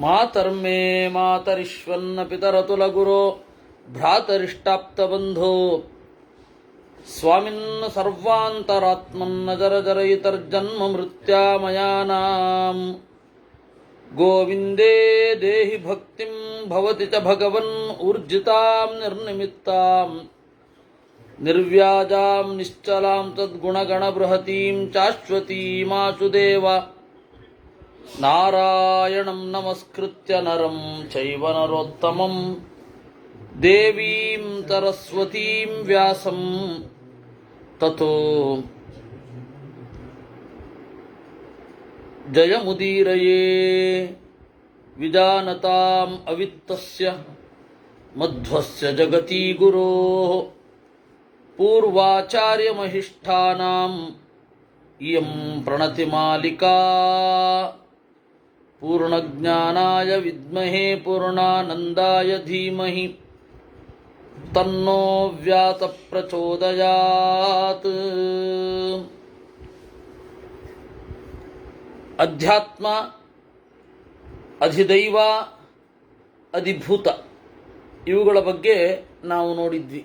ಮಾತರ್ಮೇ ಮಾತರಿಶ್ವನ್ನ ಪಿತರತುಲ ಗುರೋ ಭ್ರಾತರಿಷ್ಟಾಪ್ತಬಂಧೋ ಸ್ವಾಮಿನ್ನ ಸರ್ವಾಂತರಾತ್ಮನ್ನ ಜರ ಜರಯಿತರ್ಜನ್ಮ ಮೃತ್ಯಾಮಯಾನಾಂ ಗೋವಿಂದೇ ದೇಹಿ ಭಕ್ತಿಂ ಭವತಿ ಚ ಭಗವನ್ ಊರ್ಜಿತಾಂ ನಿರ್ನಿಮಿತ್ತಾಂ ನಿರ್ವ್ಯಾಜಾಂ ನಿಶ್ಚಲಾಂ ತದ್ಗುಣಗಣ ಬೃಹತೀಂ ಚಾಶ್ವತೀಮಾಚುದೇವ ನಾರಾಯಣಂ ನಮಸ್ಕೃತ್ಯ ನರಂ ಚೈವ ನರೋತ್ತಮಂ ದೇವೀಂ ಸರಸ್ವತೀಂ ವ್ಯಾಸಂ ತತೋ ಜಯಮುದೀರಯೇ ವಿಜಾನತಾಂ ಅವಿತ್ತಸ್ಯ ಮಧ್ವಸ್ಯ ಜಗತಿ ಗುರೋಃ ಪೂರ್ವಾಚಾರ್ಯಮಹಿಷ್ಠಾನಾಂ ಇಯಂ ಪ್ರಣತಿಮಾಲಿಕಾ ಪೂರ್ಣಜ್ಞಾನಾಯ ವಿದ್ಮಹೇ ಪೂರ್ಣಾನಂದಾಯ ಧೀಮಹಿ ತನ್ನೋ ವ್ಯಾಸ ಪ್ರಚೋದಯಾತ್. ಅಧ್ಯಾತ್ಮ, ಅಧಿದೈವ, ಅಧಿಭೂತ ಇವುಗಳ ಬಗ್ಗೆ ನಾವು ನೋಡಿದ್ವಿ.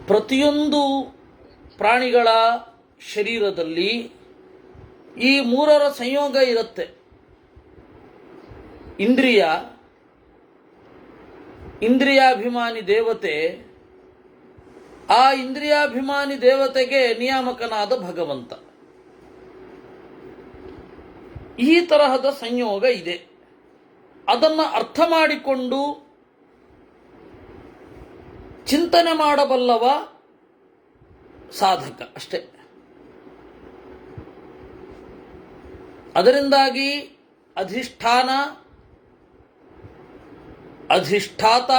ಪ್ರತಿಯೊಂದು ಪ್ರಾಣಿಗಳ ಶರೀರದಲ್ಲಿ ಈ ಮೂರರ ಸಂಯೋಗ ಇರುತ್ತೆ. ಇಂದ್ರಿಯಾಭಿಮಾನಿ ದೇವತೆ, ಆ ಇಂದ್ರಿಯಾಭಿಮಾನಿ ದೇವತೆಗೆ ನಿಯಾಮಕನಾದ ಭಗವಂತ. ಈ ತರಹದ ಸಂಯೋಗ ಇದೆ. ಅದನ್ನು ಅರ್ಥ ಮಾಡಿಕೊಂಡು ಚಿಂತನೆ ಮಾಡಬಲ್ಲವ ಸಾಧಕ ಅಷ್ಟೇ. ಅದರಿಂದಾಗಿ ಅಧಿಷ್ಠಾನ, ಅಧಿಷ್ಠಾತ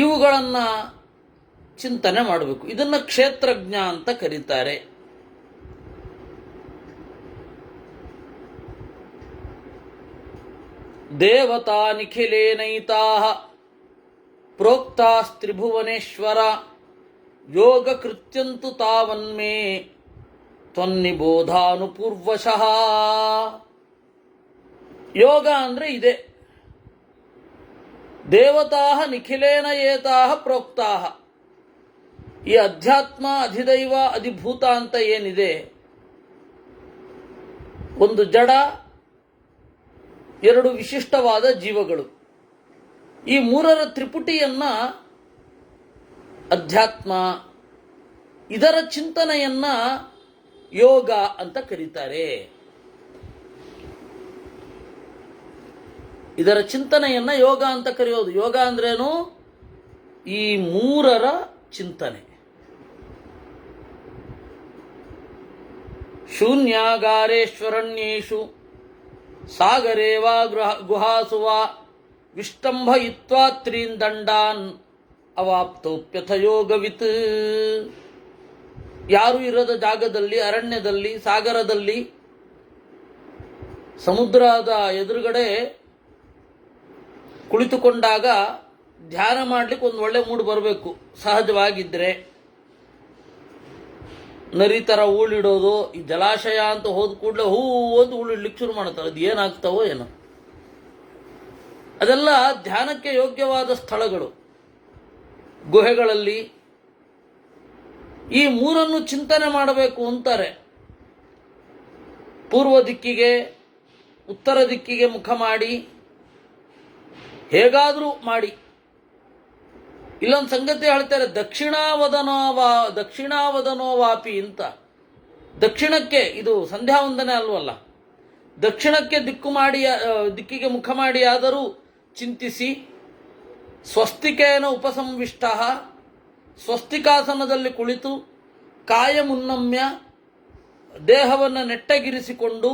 ಇವುಗಳನ್ನು ಚಿಂತನೆ ಮಾಡಬೇಕು. ಇದನ್ನು ಕ್ಷೇತ್ರಜ್ಞ ಅಂತ ಕರೀತಾರೆ. ದೇವತಾ ನಿಖಿಲೇನೈತಾಃ ಪ್ರೋಕ್ತಾಸ್ತ್ರಿಭುವನೇಶ್ವರ ಯೋಗ ಕೃತ್ಯಂತು ತಾವನ್ಮೇ ತ್ವನ್ನಿಬೋಧಾನುಪೂರ್ವಶಃ. ಯೋಗ ಅಂದರೆ ಇದೆ. ದೇವತಾ ನಿಖಿಲೇನ ಏತಾಃ ಪ್ರೋಕ್ತಾಃ. ಈ ಅಧ್ಯಾತ್ಮ, ಅಧಿದೈವ, ಅಧಿಭೂತ ಅಂತ ಏನಿದೆ, ಒಂದು ಜಡ, ಎರಡು ವಿಶಿಷ್ಟವಾದ ಜೀವಗಳು. ಈ ಮೂರರ ತ್ರಿಪುಟಿಯನ್ನ ಅಧ್ಯಾತ್ಮ, ಇದರ ಚಿಂತನೆಯನ್ನ ಯೋಗ ಅಂತ ಕರೀತಾರೆ. ಇದರ ಚಿಂತನೆಯನ್ನ ಯೋಗ ಅಂತ ಕರೆಯೋದು. ಯೋಗ ಅಂದ್ರೇನು? ಈ ಮೂರರ ಚಿಂತನೆ. ಶೂನ್ಯಾಗಾರೇಶ್ವರಣ್ಯೇಷು ಸಾಗರೇ ವಾ ಗುಹಾಸು ವಾ ವಿಷ್ಟಂಭಯಿತ್ವಾ ತ್ರೀನ್ ದಂಡಾನ್ ಅವಾಪ್ತೋಪ್ಯಥ ಯೋಗವಿತ್. ಯಾರು ಇರದ ಜಾಗದಲ್ಲಿ, ಅರಣ್ಯದಲ್ಲಿ, ಸಾಗರದಲ್ಲಿ, ಸಮುದ್ರದ ಎದುರುಗಡೆ ಕುಳಿತುಕೊಂಡಾಗ ಧ್ಯಾನ ಮಾಡಲಿಕ್ಕೆ ಒಂದು ಒಳ್ಳೆ ಮೂಡ್ ಬರಬೇಕು. ಸಹಜವಾಗಿದ್ದರೆ ನರಿ ಥರ ಹೂಳಿಡೋದು, ಈ ಜಲಾಶಯ ಅಂತ ಹೋದ ಕೂಡಲೇ ಹೂ ಒಂದು ಹೂಳಿಡ್ಲಿಕ್ಕೆ ಶುರು ಮಾಡ್ತಾರೆ. ಅದು ಏನಾಗ್ತಾವೋ ಏನೋ. ಅದೆಲ್ಲ ಧ್ಯಾನಕ್ಕೆ ಯೋಗ್ಯವಾದ ಸ್ಥಳಗಳು. ಗುಹೆಗಳಲ್ಲಿ ಈ ಮೂರನ್ನು ಚಿಂತನೆ ಮಾಡಬೇಕು ಅಂತಾರೆ. ಪೂರ್ವ ದಿಕ್ಕಿಗೆ, ಉತ್ತರ ದಿಕ್ಕಿಗೆ ಮುಖ ಮಾಡಿ, ಹೇಗಾದರೂ ಮಾಡಿ. ಇಲ್ಲೊಂದು ಸಂಗತಿ ಹೇಳ್ತಾರೆ, ದಕ್ಷಿಣಾವದನೋ ವಾಪಿ ಅಂತ. ದಕ್ಷಿಣಕ್ಕೆ, ಇದು ಸಂಧ್ಯಾ ವಂದನೆ ಅಲ್ವಲ್ಲ, ದಕ್ಷಿಣಕ್ಕೆ ದಿಕ್ಕಿಗೆ ಮುಖ ಮಾಡಿ ಆದರೂ ಚಿಂತಿಸಿ, ಸ್ವಸ್ತಿಕೇನ ಉಪಸಂವಿಷ್ಟ, ಸ್ವಸ್ತಿಕಾಸನದಲ್ಲಿ ಕುಳಿತು ಕಾಯ ಮುನ್ನಮ್ಯ, ದೇಹವನ್ನು ನೆಟ್ಟಗಿರಿಸಿಕೊಂಡು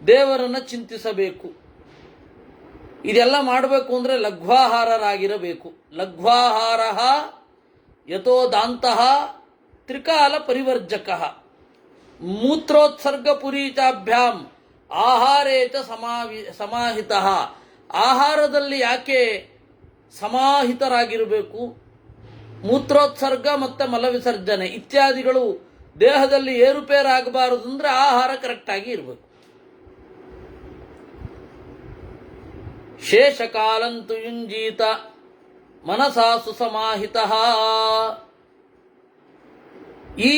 ದೇವರನ್ನು ಚಿಂತಿಸಬೇಕು. ಇದೆಲ್ಲ ಮಾಡಬೇಕು ಅಂದರೆ ಲಘ್ವಾಹಾರರಾಗಿರಬೇಕು. ಲಘ್ವಾಹಾರ ಯಥೋ ದಾಂತಃ ತ್ರಿಕಾಲ ಪರಿವರ್ಜಕ ಮೂತ್ರೋತ್ಸರ್ಗಪುರೀಚಾಭ್ಯಾಂ ಆಹಾರೇಚ ಸಮಾಹಿತ. ಆಹಾರದಲ್ಲಿ ಯಾಕೆ ಸಮಾಹಿತರಾಗಿರಬೇಕು. ಮೂತ್ರೋತ್ಸರ್ಗ ಮತ್ತು ಮಲವಿಸರ್ಜನೆ ಇತ್ಯಾದಿಗಳು ದೇಹದಲ್ಲಿ ಏರುಪೇರಾಗಬಾರದು ಅಂದರೆ ಆಹಾರ ಕರೆಕ್ಟಾಗಿ ಇರಬೇಕು. ಶೇಷಕಾಲಂತು ಯುಂಜೀತ ಮನಸಾ ಸುಸಮಾಹಿತ. ಈ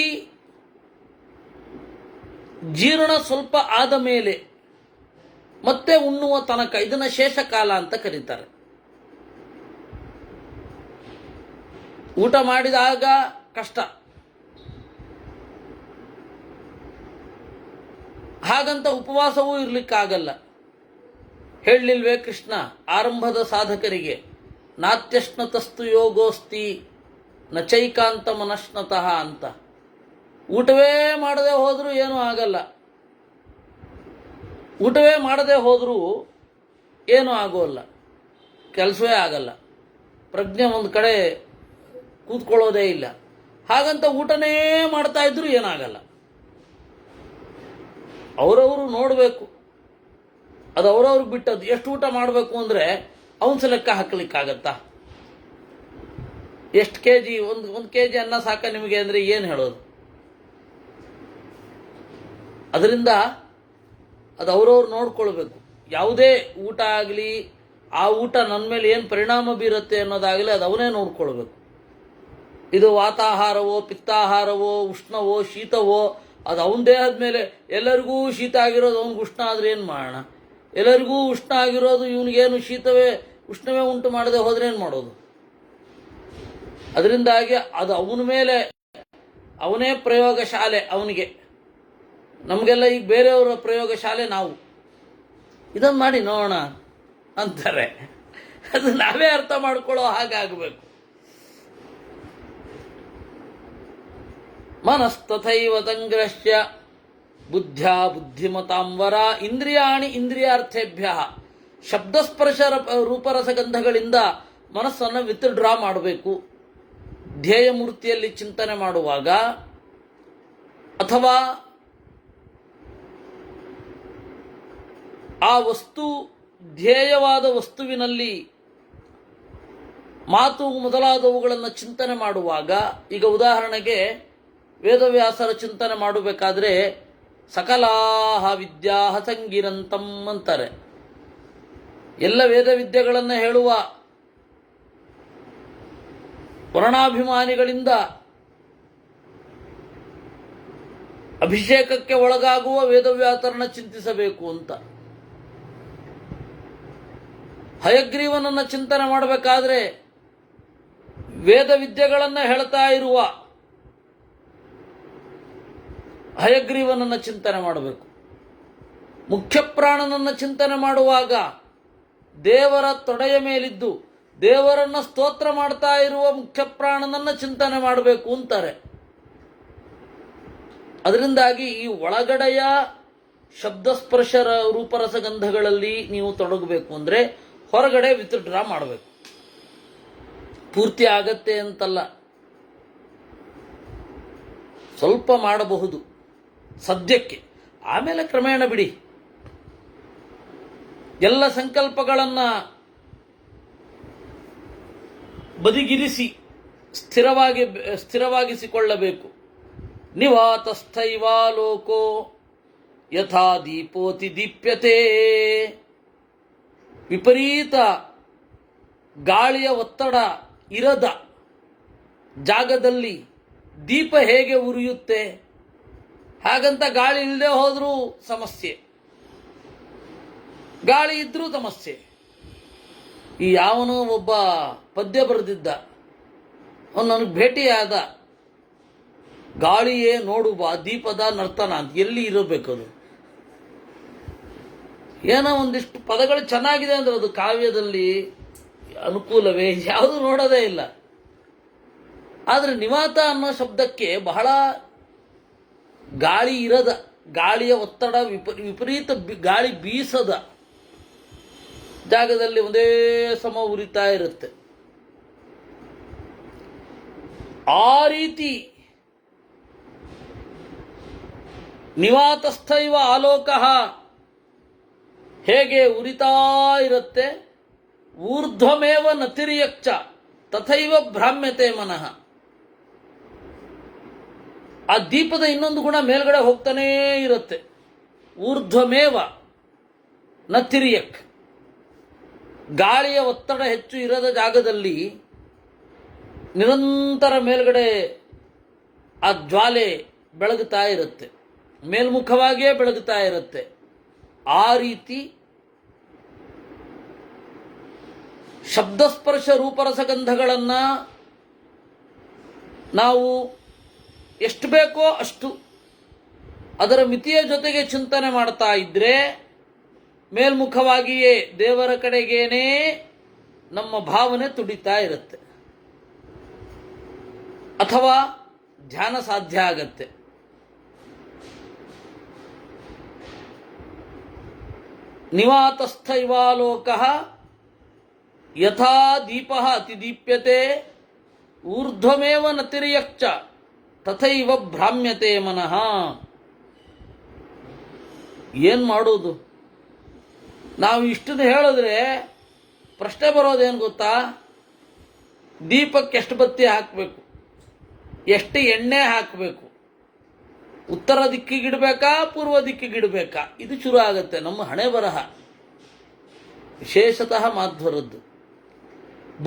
ಜೀರ್ಣ ಸ್ವಲ್ಪ ಆದ ಮೇಲೆ ಮತ್ತೆ ಉಣ್ಣುವ ತನಕ ಇದನ್ನು ಶೇಷಕಾಲ ಅಂತ ಕರೀತಾರೆ. ಊಟ ಮಾಡಿದಾಗ ಕಷ್ಟ, ಹಾಗಂತ ಉಪವಾಸವೂ ಇರಲಿಕ್ಕಾಗಲ್ಲ. ಹೇಳಲಿಲ್ವೇ ಕೃಷ್ಣ ಆರಂಭದ ಸಾಧಕರಿಗೆ, ನಾತ್ಯಶ್ನತಸ್ತು ಯೋಗೋಸ್ತಿ ನಚೈಕಾಂತ ಮನಶ್ನತಃ ಅಂತ. ಊಟವೇ ಮಾಡದೆ ಹೋದರೂ ಏನೂ ಆಗಲ್ಲ, ಊಟವೇ ಮಾಡದೆ ಹೋದರೂ ಏನೂ ಆಗೋಲ್ಲ, ಕೆಲಸವೇ ಆಗಲ್ಲ, ಪ್ರಜ್ಞೆ ಒಂದು ಕಡೆ ಕೂತ್ಕೊಳ್ಳೋದೇ ಇಲ್ಲ. ಹಾಗಂತ ಊಟನೇ ಮಾಡ್ತಾ ಇದ್ರೂ ಏನಾಗಲ್ಲ. ಅವರವರು ನೋಡಬೇಕು, ಅದು ಅವರವ್ರಿಗೆ ಬಿಟ್ಟದ್ದು. ಎಷ್ಟು ಊಟ ಮಾಡಬೇಕು ಅಂದರೆ ಅವನ್ಸ ಲೆಕ್ಕ ಹಾಕಲಿಕ್ಕಾಗತ್ತಾ? ಎಷ್ಟು ಕೆ ಜಿ, ಒಂದು ಕೆ ಜಿ ಅನ್ನ ಸಾಕ ನಿಮಗೆ ಅಂದರೆ ಏನು ಹೇಳೋದು? ಅದರಿಂದ ಅದು ಅವರವ್ರು ನೋಡ್ಕೊಳ್ಬೇಕು. ಯಾವುದೇ ಊಟ ಆಗಲಿ, ಆ ಊಟ ನನ್ನ ಮೇಲೆ ಏನು ಪರಿಣಾಮ ಬೀರುತ್ತೆ ಅನ್ನೋದಾಗಲಿ ಅದು ಅವನೇ ನೋಡ್ಕೊಳ್ಬೇಕು. ಇದು ವಾತಾಹಾರವೋ, ಪಿತ್ತಾಹಾರವೋ, ಉಷ್ಣವೋ, ಶೀತವೋ, ಅದು ಅವನ ದೇಹದ ಮೇಲೆ. ಎಲ್ಲರಿಗೂ ಶೀತ ಆಗಿರೋದು ಅವನಿಗೆ ಉಷ್ಣ ಆದರೆ ಏನು ಮಾಡೋಣ? ಎಲ್ಲರಿಗೂ ಉಷ್ಣ ಆಗಿರೋದು ಇವನಿಗೇನು ಉಷ್ಣವೇ ಉಂಟು ಮಾಡದೆ ಹೋದ್ರೆ ಏನು ಮಾಡೋದು? ಅದರಿಂದಾಗಿ ಅದು ಅವನ ಮೇಲೆ, ಅವನೇ ಪ್ರಯೋಗಶಾಲೆ ಅವನಿಗೆ. ನಮಗೆಲ್ಲ ಈಗ ಬೇರೆಯವರ ಪ್ರಯೋಗಶಾಲೆ ನಾವು. ಇದನ್ನು ಮಾಡಿ ನೋಡೋಣ ಅಂತಾರೆ. ಅದು ನಾವೇ ಅರ್ಥ ಮಾಡ್ಕೊಳ್ಳೋ ಹಾಗಾಗಬೇಕು. ಮನಸ್ತಥೈವ ಸಂಗ್ರಹ್ಯ ಬುದ್ಧ್ಯಾ ಬುದ್ಧಿಮತಾಂವರ ಇಂದ್ರಿಯಾಣಿ ಇಂದ್ರಿಯಾರ್ಥೇಭ್ಯ. ಶಬ್ದಸ್ಪರ್ಶ ರೂಪರಸಗಂಧಗಳಿಂದ ಮನಸ್ಸನ್ನು ವಿತ್ಡ್ರಾ ಮಾಡಬೇಕು. ಧ್ಯೇಯ ಮೂರ್ತಿಯಲ್ಲಿ ಚಿಂತನೆ ಮಾಡುವಾಗ ಅಥವಾ ಆ ವಸ್ತು ಧ್ಯೇಯವಾದ ವಸ್ತುವಿನಲ್ಲಿ ಮಾತು ಮೊದಲಾದವುಗಳನ್ನು ಚಿಂತನೆ ಮಾಡುವಾಗ, ಈಗ ಉದಾಹರಣೆಗೆ ವೇದವ್ಯಾಸರ ಚಿಂತನೆ ಮಾಡಬೇಕಾದ್ರೆ ಸಕಲಾಹ ವಿದ್ಯಾ ಸಂಗಿರಂತಂ ಅಂತಾರೆ. ಎಲ್ಲ ವೇದ ವಿದ್ಯೆಗಳನ್ನು ಹೇಳುವ ವರ್ಣಾಭಿಮಾನಿಗಳಿಂದ ಅಭಿಷೇಕಕ್ಕೆ ಒಳಗಾಗುವ ವೇದವ್ಯಾಸರನ್ನು ಚಿಂತಿಸಬೇಕು ಅಂತ. ಹಯಗ್ರೀವನನ್ನು ಚಿಂತನೆ ಮಾಡಬೇಕಾದ್ರೆ ವೇದ ವಿದ್ಯೆಗಳನ್ನು ಹೇಳ್ತಾ ಇರುವ ಹಯಗ್ರೀವನನ್ನು ಚಿಂತನೆ ಮಾಡಬೇಕು. ಮುಖ್ಯ ಪ್ರಾಣನನ್ನು ಚಿಂತನೆ ಮಾಡುವಾಗ ದೇವರ ತೊಡೆಯ ಮೇಲಿದ್ದು ದೇವರನ್ನು ಸ್ತೋತ್ರ ಮಾಡ್ತಾ ಇರುವ ಮುಖ್ಯ ಪ್ರಾಣನನ್ನು ಚಿಂತನೆ ಮಾಡಬೇಕು ಅಂತಾರೆ. ಅದರಿಂದಾಗಿ ಈ ಒಳಗಡೆಯ ಶಬ್ದಸ್ಪರ್ಶ ರೂಪರಸಗಂಧಗಳಲ್ಲಿ ನೀವು ತೊಡಗಬೇಕು ಅಂದರೆ ಹೊರಗಡೆ ವಿತ್ಡ್ರಾ ಮಾಡಬೇಕು. ಪೂರ್ತಿ ಆಗತ್ತೆ ಅಂತಲ್ಲ, ಸ್ವಲ್ಪ ಮಾಡಬಹುದು ಸದ್ಯಕ್ಕೆ, ಆಮೇಲೆ ಕ್ರಮೇಣ ಬಿಡಿ. ಎಲ್ಲ ಸಂಕಲ್ಪಗಳನ್ನು ಬದಿಗಿರಿಸಿ ಸ್ಥಿರವಾಗಿಸಿಕೊಳ್ಳಬೇಕು. ನಿವಾತಸ್ಥೈವಾ ಲೋಕೋ ಯಥಾ ದೀಪೋತಿ ದೀಪ್ಯತೆ. ವಿಪರೀತ ಗಾಳಿಯ ಒತ್ತಡ ಇರದ ಜಾಗದಲ್ಲಿ ದೀಪ ಹೇಗೆ ಉರಿಯುತ್ತೆ, ಹಾಗಂತ ಗಾಳಿ ಇಲ್ಲದೆ ಹೋದರೂ ಸಮಸ್ಯೆ, ಗಾಳಿ ಇದ್ರೂ ಸಮಸ್ಯೆ. ಈ ಯಾವನೋ ಒಬ್ಬ ಪದ್ಯ ಬರೆದಿದ್ದ, ಅವನು ನನಗೆ ಭೇಟಿಯಾದ, ಗಾಳಿಯೇ ನೋಡು ಬಾ ದೀಪದ ನರ್ತನ ಅಂತ. ಎಲ್ಲಿ ಇರಬೇಕದು? ಏನೋ ಒಂದಿಷ್ಟು ಪದಗಳು ಚೆನ್ನಾಗಿದೆ ಅಂದ್ರೆ ಅದು ಕಾವ್ಯದಲ್ಲಿ ಅನುಕೂಲವೇ? ಯಾವುದು ನೋಡೋದೇ ಇಲ್ಲ. ಆದರೆ ನಿವಾತ ಅನ್ನೋ ಶಬ್ದಕ್ಕೆ ಬಹಳ ಗಾಳಿ ಇರದ, ಗಾಳಿಯ ಒತ್ತಡ ವಿಪರೀತ ಗಾಳಿ ಬೀಸದ ಜಾಗದಲ್ಲಿ ಒಂದೇ ಸಮ ಉರಿತಾ ಇರುತ್ತೆ. ಆ ರೀತಿ ನಿವಾತಸ್ಥೈವ ಆಲೋಕ ಹೇಗೆ ಉರಿತಾ ಇರುತ್ತೆ, ಊರ್ಧ್ವಮೇವ ನತಿರ್ಯಕ್ಚ ತಥೈವ ಭ್ರಾಮ್ಯತೆ ಮನಃ. ಆ ದೀಪದ ಇನ್ನೊಂದು ಗುಣ ಮೇಲ್ಗಡೆ ಹೋಗ್ತಾನೇ ಇರುತ್ತೆ. ಊರ್ಧ್ವಮೇವ ನತಿರ್ಯಕ್, ಗಾಳಿಯ ಒತ್ತಡ ಹೆಚ್ಚು ಇರದ ಜಾಗದಲ್ಲಿ ನಿರಂತರ ಮೇಲ್ಗಡೆ ಆ ಜ್ವಾಲೆ ಬೆಳಗುತ್ತಾ ಇರುತ್ತೆ, ಮೇಲ್ಮುಖವಾಗಿಯೇ ಬೆಳಗುತ್ತಾ ಇರುತ್ತೆ. ಆ ರೀತಿ ಶಬ್ದಸ್ಪರ್ಶ ರೂಪರಸಗಂಧಗಳನ್ನು ನಾವು ಎಷ್ಟು ಬೇಕೋ ಅಷ್ಟು ಅದರ ಮಿತಿಯ ಜೊತೆಗೆ ಚಿಂತನೆ ಮಾಡ್ತಾ ಇದ್ದರೆ ಮೇಲ್ಮುಖವಾಗಿಯೇ ದೇವರ ಕಡೆಗೇನೇ ನಮ್ಮ ಭಾವನೆ ತುಡಿತಾ ಇರುತ್ತೆ, ಅಥವಾ ಧ್ಯಾನ ಸಾಧ್ಯ ಆಗತ್ತೆ. ನಿವಾತಸ್ಥ ಇವಾಲೋಕಃ ಯಥಾ ದೀಪಃ ಅತಿದೀಪ್ಯತೆ ಊರ್ಧ್ವಮೇವ ನತಿರ್ಯಕ್ಚ ತಥೈವ ಭ್ರಾಮ್ಯತೆ ಮನಃ. ಏನು ಮಾಡೋದು? ನಾವು ಇಷ್ಟನ್ನು ಹೇಳಿದ್ರೆ ಪ್ರಶ್ನೆ ಬರೋದೇನು ಗೊತ್ತಾ? ದೀಪಕ್ಕೆ ಎಷ್ಟು ಬತ್ತಿ ಹಾಕಬೇಕು, ಎಷ್ಟು ಎಣ್ಣೆ ಹಾಕಬೇಕು, ಉತ್ತರ ದಿಕ್ಕಿಗಿಡಬೇಕಾ ಪೂರ್ವ ದಿಕ್ಕಿಗಿಡಬೇಕಾ? ಇದು ಶುರು ಆಗುತ್ತೆ ನಮ್ಮ ಹಣೆ ಬರಹ, ವಿಶೇಷತಃ ಮಾಧ್ವರದ್ದು.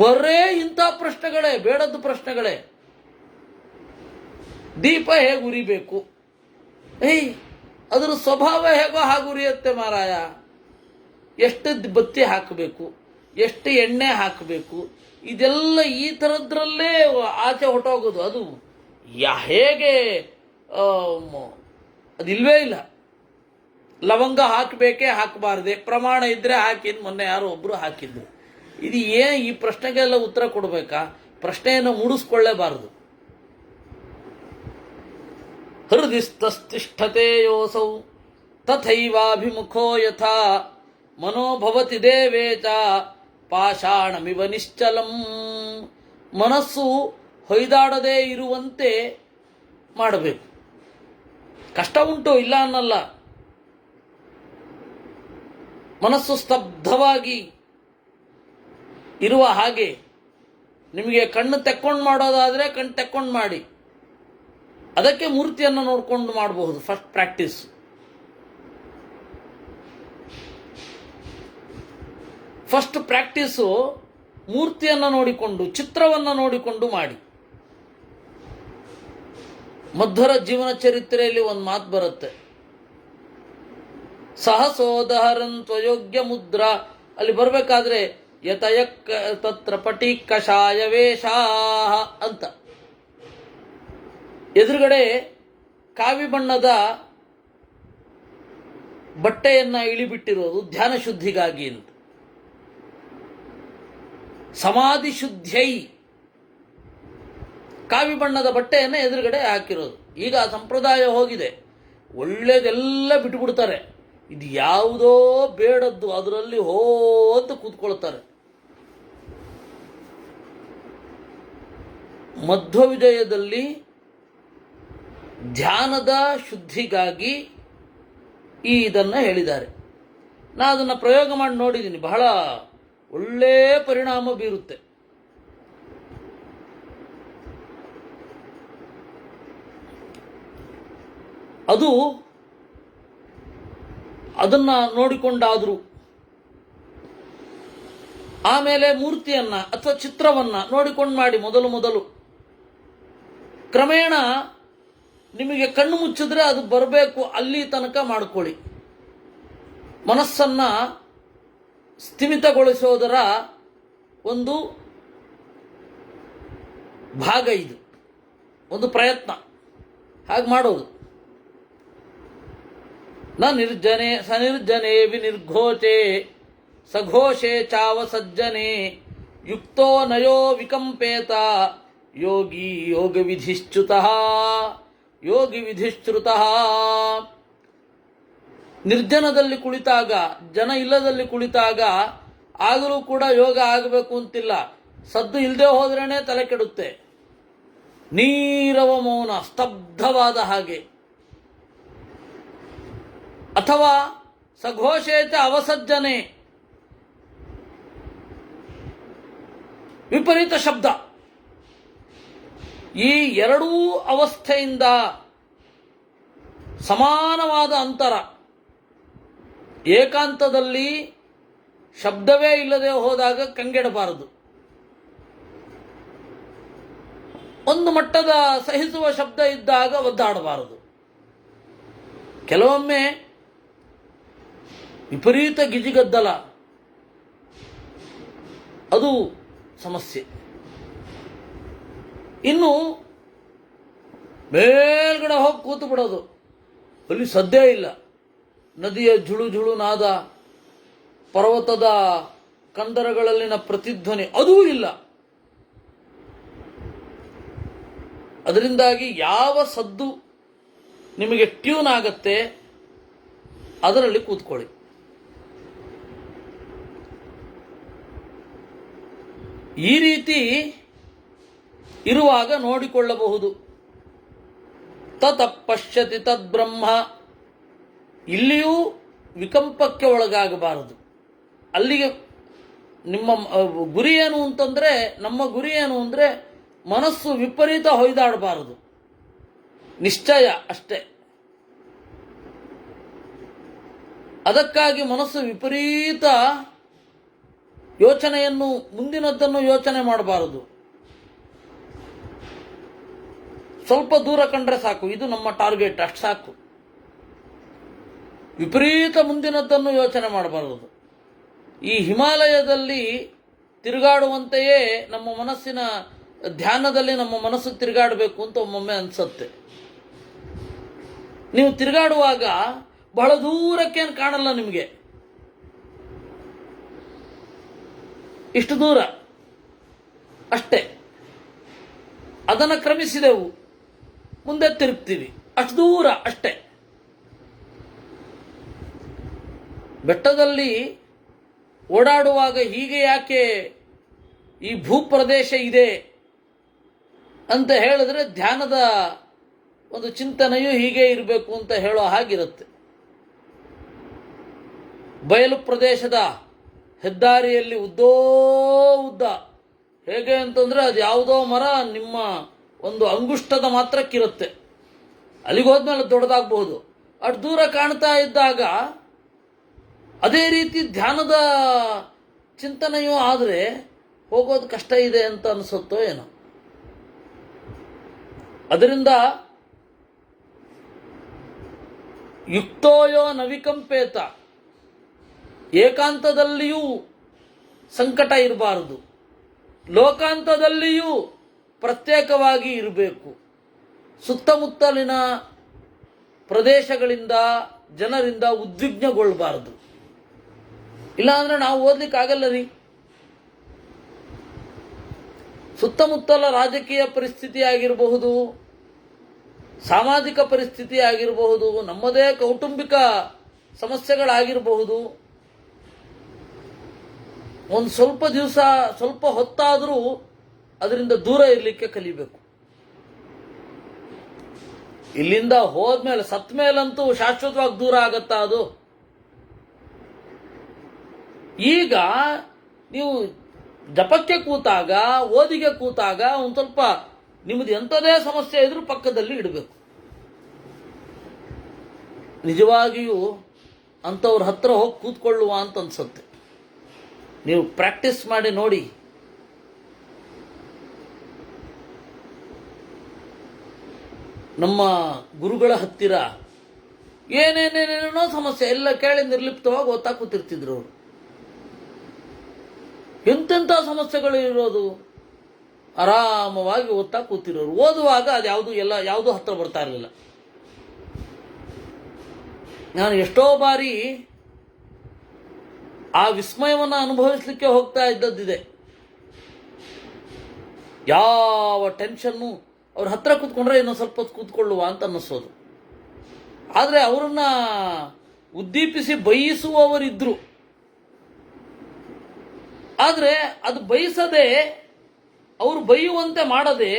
ಬರೇ ಇಂಥ ಪ್ರಶ್ನೆಗಳೇ, ಬೇಡದ್ದು ಪ್ರಶ್ನೆಗಳೇ. ದೀಪ ಹೇಗೆ ಉರಿಬೇಕು? ಅದರ ಸ್ವಭಾವ ಹೇಗೋ ಹಾಗೆ ಉರಿಯುತ್ತೆ ಮಾರಾಯ. ಎಷ್ಟು ಬತ್ತಿ ಹಾಕಬೇಕು, ಎಷ್ಟು ಎಣ್ಣೆ ಹಾಕಬೇಕು, ಇದೆಲ್ಲ ಈ ಥರದ್ರಲ್ಲೇ ಆಚೆ ಹೊಟ್ಟೋಗೋದು. ಅದು ಹೇಗೆ ಅದಿಲ್ವೇ ಇಲ್ಲ. ಲವಂಗ ಹಾಕಬೇಕೇ ಹಾಕಬಾರ್ದೆ, ಪ್ರಮಾಣ ಇದ್ದರೆ ಹಾಕಿ, ಮೊನ್ನೆ ಯಾರೋ ಒಬ್ಬರು ಹಾಕಿದ್ರು. ಇದು ಈ ಪ್ರಶ್ನೆಗೆಲ್ಲ ಉತ್ತರ ಕೊಡಬೇಕಾ? ಪ್ರಶ್ನೆಯನ್ನು ಮೂಡಿಸ್ಕೊಳ್ಳೇಬಾರದು. ಹೃದಿಸ್ತಸ್ಥಿಷ್ಠತೆ ಯೋಸೌ ತಥೈವಾಭಿಮುಖೋ ಯಥಾ ಮನೋಭವತಿ ದೇವೇಚ ಪಾಷಾಣಮಿವ ನಿಶ್ಚಲಂ. ಮನಸ್ಸು ಹೊಯ್ದಾಡದೇ ಇರುವಂತೆ ಮಾಡಬೇಕು. ಕಷ್ಟ ಉಂಟು, ಇಲ್ಲ ಅನ್ನಲ್ಲ. ಮನಸ್ಸು ಸ್ತಬ್ಧವಾಗಿ ಇರುವ ಹಾಗೆ ನಿಮಗೆ ಕಣ್ಣು ತೆಕ್ಕೊಂಡು ಮಾಡೋದಾದರೆ ಕಣ್ಣು ತೆಕ್ಕೊಂಡು ಮಾಡಿ. ಅದಕ್ಕೆ ಮೂರ್ತಿಯನ್ನು ನೋಡಿಕೊಂಡು ಮಾಡಬಹುದು. First practice. ಫಸ್ಟ್ ಪ್ರಾಕ್ಟೀಸು ಮೂರ್ತಿಯನ್ನು ನೋಡಿಕೊಂಡು, ಚಿತ್ರವನ್ನು ನೋಡಿಕೊಂಡು ಮಾಡಿ. ಮಧ್ವರ ಜೀವನ ಚರಿತ್ರೆಯಲ್ಲಿ ಒಂದು ಮಾತು ಬರುತ್ತೆ, ಸಹಸೋದಹರನ್ ತ್ವಯೋಗ್ಯ ಮುದ್ರಾ. ಅಲ್ಲಿ ಬರಬೇಕಾದ್ರೆ ಯತಯಕ್ ತತ್ರ ಪಟಿ ಕಷಾಯ ವೇಷಾಹ ಅಂತ, ಎದುರುಗಡೆ ಕಾವಿ ಬಣ್ಣದ ಬಟ್ಟೆಯನ್ನ ಇಳಿಬಿಟ್ಟಿರೋದು ಧ್ಯಾನ ಶುದ್ಧಿಗಾಗಿ ಅಂತ. ಸಮಾಧಿ ಶುದ್ಧೈ ಕಾವಿ ಬಣ್ಣದ ಬಟ್ಟೆಯನ್ನು ಎದುರುಗಡೆ ಹಾಕಿರೋದು. ಈಗ ಆ ಸಂಪ್ರದಾಯ ಹೋಗಿದೆ, ಒಳ್ಳೇದೆಲ್ಲ ಬಿಟ್ಟುಬಿಡ್ತಾರೆ. ಇದು ಯಾವುದೋ ಬೇಡದ್ದು ಅದರಲ್ಲಿ ಅಂತ ಕೂತ್ಕೊಳ್ತಾರೆ. ಮಧ್ವ ವಿಜಯದಲ್ಲಿ ಧ್ಯಾನದ ಶುದ್ಧಿಗಾಗಿ ಇದನ್ನು ಹೇಳಿದ್ದಾರೆ. ನಾನು ಅದನ್ನು ಪ್ರಯೋಗ ಮಾಡಿ ನೋಡಿದ್ದೀನಿ, ಬಹಳ ಒಳ್ಳೆ ಪರಿಣಾಮ ಬೀರುತ್ತೆ. ಅದನ್ನು ನೋಡಿಕೊಂಡಾದರೂ ಆಮೇಲೆ ಮೂರ್ತಿಯನ್ನ ಅಥವಾ ಚಿತ್ರವನ್ನ ನೋಡಿಕೊಂಡು ಮಾಡಿ. ಮೊದಲು ಕ್ರಮೇಣ ನಿಮಗೆ ಕಣ್ಣು ಮುಚ್ಚಿದ್ರೆ ಅದು ಬರಬೇಕು, ಅಲ್ಲಿ ತನಕ ಮಾಡ್ಕೊಳ್ಳಿ. ಮನಸ್ಸನ್ನ ಸ್ಥಿಮಿತಗೊಳಿಸೋದರ ಒಂದು ಭಾಗ ಇದು, ಒಂದು ಪ್ರಯತ್ನ. ಹಾಗೆ ಮಾಡೋದು. ನ ನಿರ್ಜನೆ ಸನಿರ್ಜನೆ ವಿನಿರ್ಘೋಚೆ ಸಘೋಷೆ ಚಾವ ಸಜ್ಜನೆ ಯುಕ್ತೋ ನಯೋ ವಿಕಂಪೇತ ಯೋಗಿ ಯೋಗ ವಿಧಿಶ್ಚುತಃ. ನಿರ್ಜನದಲ್ಲಿ ಕುಳಿತಾಗ, ಜನ ಇಲ್ಲದಲ್ಲಿ ಕುಳಿತಾಗ ಆಗಲೂ ಕೂಡ ಯೋಗ ಆಗಬೇಕು ಅಂತಿಲ್ಲ. ಸದ್ದು ಇಲ್ಲದೆ ಹೋದ್ರೇನೆ ತಲೆ ಕೆಡುತ್ತೆ. ನೀರವ ಮೌನ, ಸ್ತಬ್ಧವಾದ ಹಾಗೆ. ಅಥವಾ ಸಘೋಷೇಚ ಅವಸಜ್ಜನೆ, ವಿಪರೀತ ಶಬ್ದ. ಈ ಎರಡೂ ಅವಸ್ಥೆಯಿಂದ ಸಮಾನವಾದ ಅಂತರ. ಏಕಾಂತದಲ್ಲಿ ಶಬ್ದವೇ ಇಲ್ಲದೆ ಹೋದಾಗ ಕಂಗೆಡಬಾರದು. ಒಂದು ಮಟ್ಟದ ಸಹಿಸುವ ಶಬ್ದ ಇದ್ದಾಗ ಒದ್ದಾಡಬಾರದು. ಕೆಲವೊಮ್ಮೆ ವಿಪರೀತ ಗಿಜಿಗದ್ದಲ, ಅದು ಸಮಸ್ಯೆ. ಇನ್ನು ಮೇಲ್ಗಡೆ ಹೋಗಿ ಕೂತು ಬಿಡೋದು, ಅಲ್ಲಿ ಸದ್ದೇ ಇಲ್ಲ, ನದಿಯ ಝುಳು ಝುಳು ನಾದ, ಪರ್ವತದ ಕಂದರಗಳಲ್ಲಿನ ಪ್ರತಿಧ್ವನಿ ಅದೂ ಇಲ್ಲ. ಅದರಿಂದಾಗಿ ಯಾವ ಸದ್ದು ನಿಮಗೆ ಟ್ಯೂನ್ ಆಗತ್ತೆ ಅದರಲ್ಲಿ ಕೂತ್ಕೊಳ್ಳಿ. ಈ ರೀತಿ ಇರುವಾಗ ನೋಡಿಕೊಳ್ಳಬಹುದು. ತತಃಪಶ್ಯತಿ ತದ್ಬ್ರಹ್ಮ. ಇಲ್ಲಿಯೂ ವಿಕಂಪಕ್ಕೆ ಒಳಗಾಗಬಾರದು. ಅಲ್ಲಿಗೆ ನಿಮ್ಮ ಗುರಿ ಏನು ಅಂತಂದ್ರೆ, ನಮ್ಮ ಗುರಿ ಏನು ಅಂದರೆ ಮನಸ್ಸು ವಿಪರೀತ ಹೊಯ್ದಾಡಬಾರದು, ನಿಶ್ಚಯ ಅಷ್ಟೇ. ಅದಕ್ಕಾಗಿ ಮನಸ್ಸು ವಿಪರೀತ ಯೋಚನೆಯನ್ನು, ಮುಂದಿನದ್ದನ್ನು ಯೋಚನೆ ಮಾಡಬಾರದು. ಸ್ವಲ್ಪ ದೂರ ಕಂಡ್ರೆ ಸಾಕು, ಇದು ನಮ್ಮ ಟಾರ್ಗೆಟ್, ಅಷ್ಟು ಸಾಕು. ವಿಪರೀತ ಮುಂದಿನದ್ದನ್ನು ಯೋಚನೆ ಮಾಡಬಾರದು. ಈ ಹಿಮಾಲಯದಲ್ಲಿ ತಿರುಗಾಡುವಂತೆಯೇ ನಮ್ಮ ಮನಸ್ಸಿನ ಧ್ಯಾನದಲ್ಲಿ ನಮ್ಮ ಮನಸ್ಸು ತಿರುಗಾಡಬೇಕು ಅಂತ ಒಮ್ಮೊಮ್ಮೆ ಅನ್ಸುತ್ತೆ. ನೀವು ತಿರುಗಾಡುವಾಗ ಬಹಳ ದೂರಕ್ಕೇನು ಕಾಣಲ್ಲ ನಿಮಗೆ, ಇಷ್ಟು ದೂರ ಅಷ್ಟೇ. ಅದನ್ನು ಕ್ರಮಿಸಿದೆವು, ಮುಂದೆ ತಿರುಗ್ತೀವಿ, ಅಷ್ಟು ದೂರ ಅಷ್ಟೇ. ಬೆಟ್ಟದಲ್ಲಿ ಓಡಾಡುವಾಗ ಹೀಗೆ ಯಾಕೆ ಈ ಭೂಪ್ರದೇಶ ಇದೆ ಅಂತ ಹೇಳಿದ್ರೆ ಧ್ಯಾನದ ಒಂದು ಚಿಂತನೆಯೂ ಹೀಗೆ ಇರಬೇಕು ಅಂತ ಹೇಳೋ ಹಾಗಿರುತ್ತೆ. ಬಯಲು ಪ್ರದೇಶದ ಹೆದ್ದಾರಿಯಲ್ಲಿ ಉದ್ದೋ ಉದ್ದ ಹೇಗೆ ಅಂತಂದರೆ ಅದು ಯಾವುದೋ ಮರ ನಿಮ್ಮ ಒಂದು ಅಂಗುಷ್ಟದ ಮಾತ್ರಕ್ಕಿರುತ್ತೆ, ಅಲ್ಲಿಗೆ ಹೋದ್ಮೇಲೆ ದೊಡ್ಡದಾಗಬಹುದು. ಅಷ್ಟು ದೂರ ಕಾಣ್ತಾ ಇದ್ದಾಗ ಅದೇ ರೀತಿ ಧ್ಯಾನದ ಚಿಂತನೆಯೂ ಆದರೆ ಹೋಗೋದು ಕಷ್ಟ ಇದೆ ಅಂತ ಅನಿಸುತ್ತೋ ಏನೋ. ಅದರಿಂದ ಯುಕ್ತೋಯೋ ನವಿಕಂಪೇತ, ಏಕಾಂತದಲ್ಲಿಯೂ ಸಂಕಟ ಇರಬಾರದು, ಲೋಕಾಂತದಲ್ಲಿಯೂ ಪ್ರತ್ಯೇಕವಾಗಿ ಇರಬೇಕು. ಸುತ್ತಮುತ್ತಲಿನ ಪ್ರದೇಶಗಳಿಂದ ಜನರಿಂದ ಉದ್ವಿಗ್ನಗೊಳ್ಳಬಾರದು. ಇಲ್ಲಾಂದ್ರೆ ನಾವು ಓದಲಿಕ್ಕಾಗಲ್ಲ ರೀ. ಸುತ್ತಮುತ್ತಲ ರಾಜಕೀಯ ಪರಿಸ್ಥಿತಿ ಆಗಿರಬಹುದು, ಸಾಮಾಜಿಕ ಪರಿಸ್ಥಿತಿ ಆಗಿರಬಹುದು, ನಮ್ಮದೇ ಕೌಟುಂಬಿಕ ಸಮಸ್ಯೆಗಳಾಗಿರಬಹುದು. ಒಂದು ಸ್ವಲ್ಪ ದಿವಸ, ಸ್ವಲ್ಪ ಹೊತ್ತಾದರೂ ಅದರಿಂದ ದೂರ ಇರಲಿಕ್ಕೆ ಕಲಿಬೇಕು. ಇಲ್ಲಿಂದ ಹೋದ್ಮೇಲೆ, ಸತ್ತ ಮೇಲಂತೂ ಶಾಶ್ವತವಾಗಿ ದೂರ ಆಗತ್ತಾ ಅದು? ಈಗ ನೀವು ಜಪಕ್ಕೆ ಕೂತಾಗ, ಓದಿಗೆ ಕೂತಾಗ ಒಂದು ಸ್ವಲ್ಪ ನಿಮ್ಮದು ಎಂಥದೇ ಸಮಸ್ಯೆ ಇದ್ರೂ ಪಕ್ಕದಲ್ಲಿ ಇಡಬೇಕು. ನಿಜವಾಗಿಯೂ ಅಂಥವ್ರ ಹತ್ರ ಹೋಗಿ ಕೂತ್ಕೊಳ್ಳುವ ಅಂತ ಅನ್ಸುತ್ತೆ. ನೀವು ಪ್ರಾಕ್ಟೀಸ್ ಮಾಡಿ ನೋಡಿ. ನಮ್ಮ ಗುರುಗಳ ಹತ್ತಿರ ಏನೇನೇನೇನೋ ಸಮಸ್ಯೆ ಎಲ್ಲ ಕೇಳಿ ನಿರ್ಲಿಪ್ತವಾಗಿ ಓದ್ತಾ ಕೂತಿರ್ತಿದ್ರು ಅವರು. ಎಂತೆಂಥ ಸಮಸ್ಯೆಗಳು ಇರೋದು, ಆರಾಮವಾಗಿ ಓದ್ತಾ ಕೂತಿರೋರು. ಓದುವಾಗ ಅದು ಯಾವುದೂ ಹತ್ರ ಬರ್ತಾ ಇರಲಿಲ್ಲ. ನಾನು ಎಷ್ಟೋ ಬಾರಿ ಆ ವಿಸ್ಮಯವನ್ನು ಅನುಭವಿಸಲಿಕ್ಕೆ ಹೋಗ್ತಾ ಇದ್ದದ್ದಿದೆ. ಯಾವ ಟೆನ್ಷನ್ನು ಅವ್ರ ಹತ್ರ ಕೂತ್ಕೊಂಡ್ರೆ ಇನ್ನೊಂದು ಸ್ವಲ್ಪ ಹೊತ್ತು ಕೂತ್ಕೊಳ್ಳುವ ಅಂತ ಅನ್ನಿಸೋದು. ಆದರೆ ಅವರನ್ನ ಉದ್ದೀಪಿಸಿ ಬಯಸುವವರಿದ್ರು. ಆದರೆ ಅದು ಬಯಸದೆ, ಅವರು ಬೈಯುವಂತೆ ಮಾಡದೆ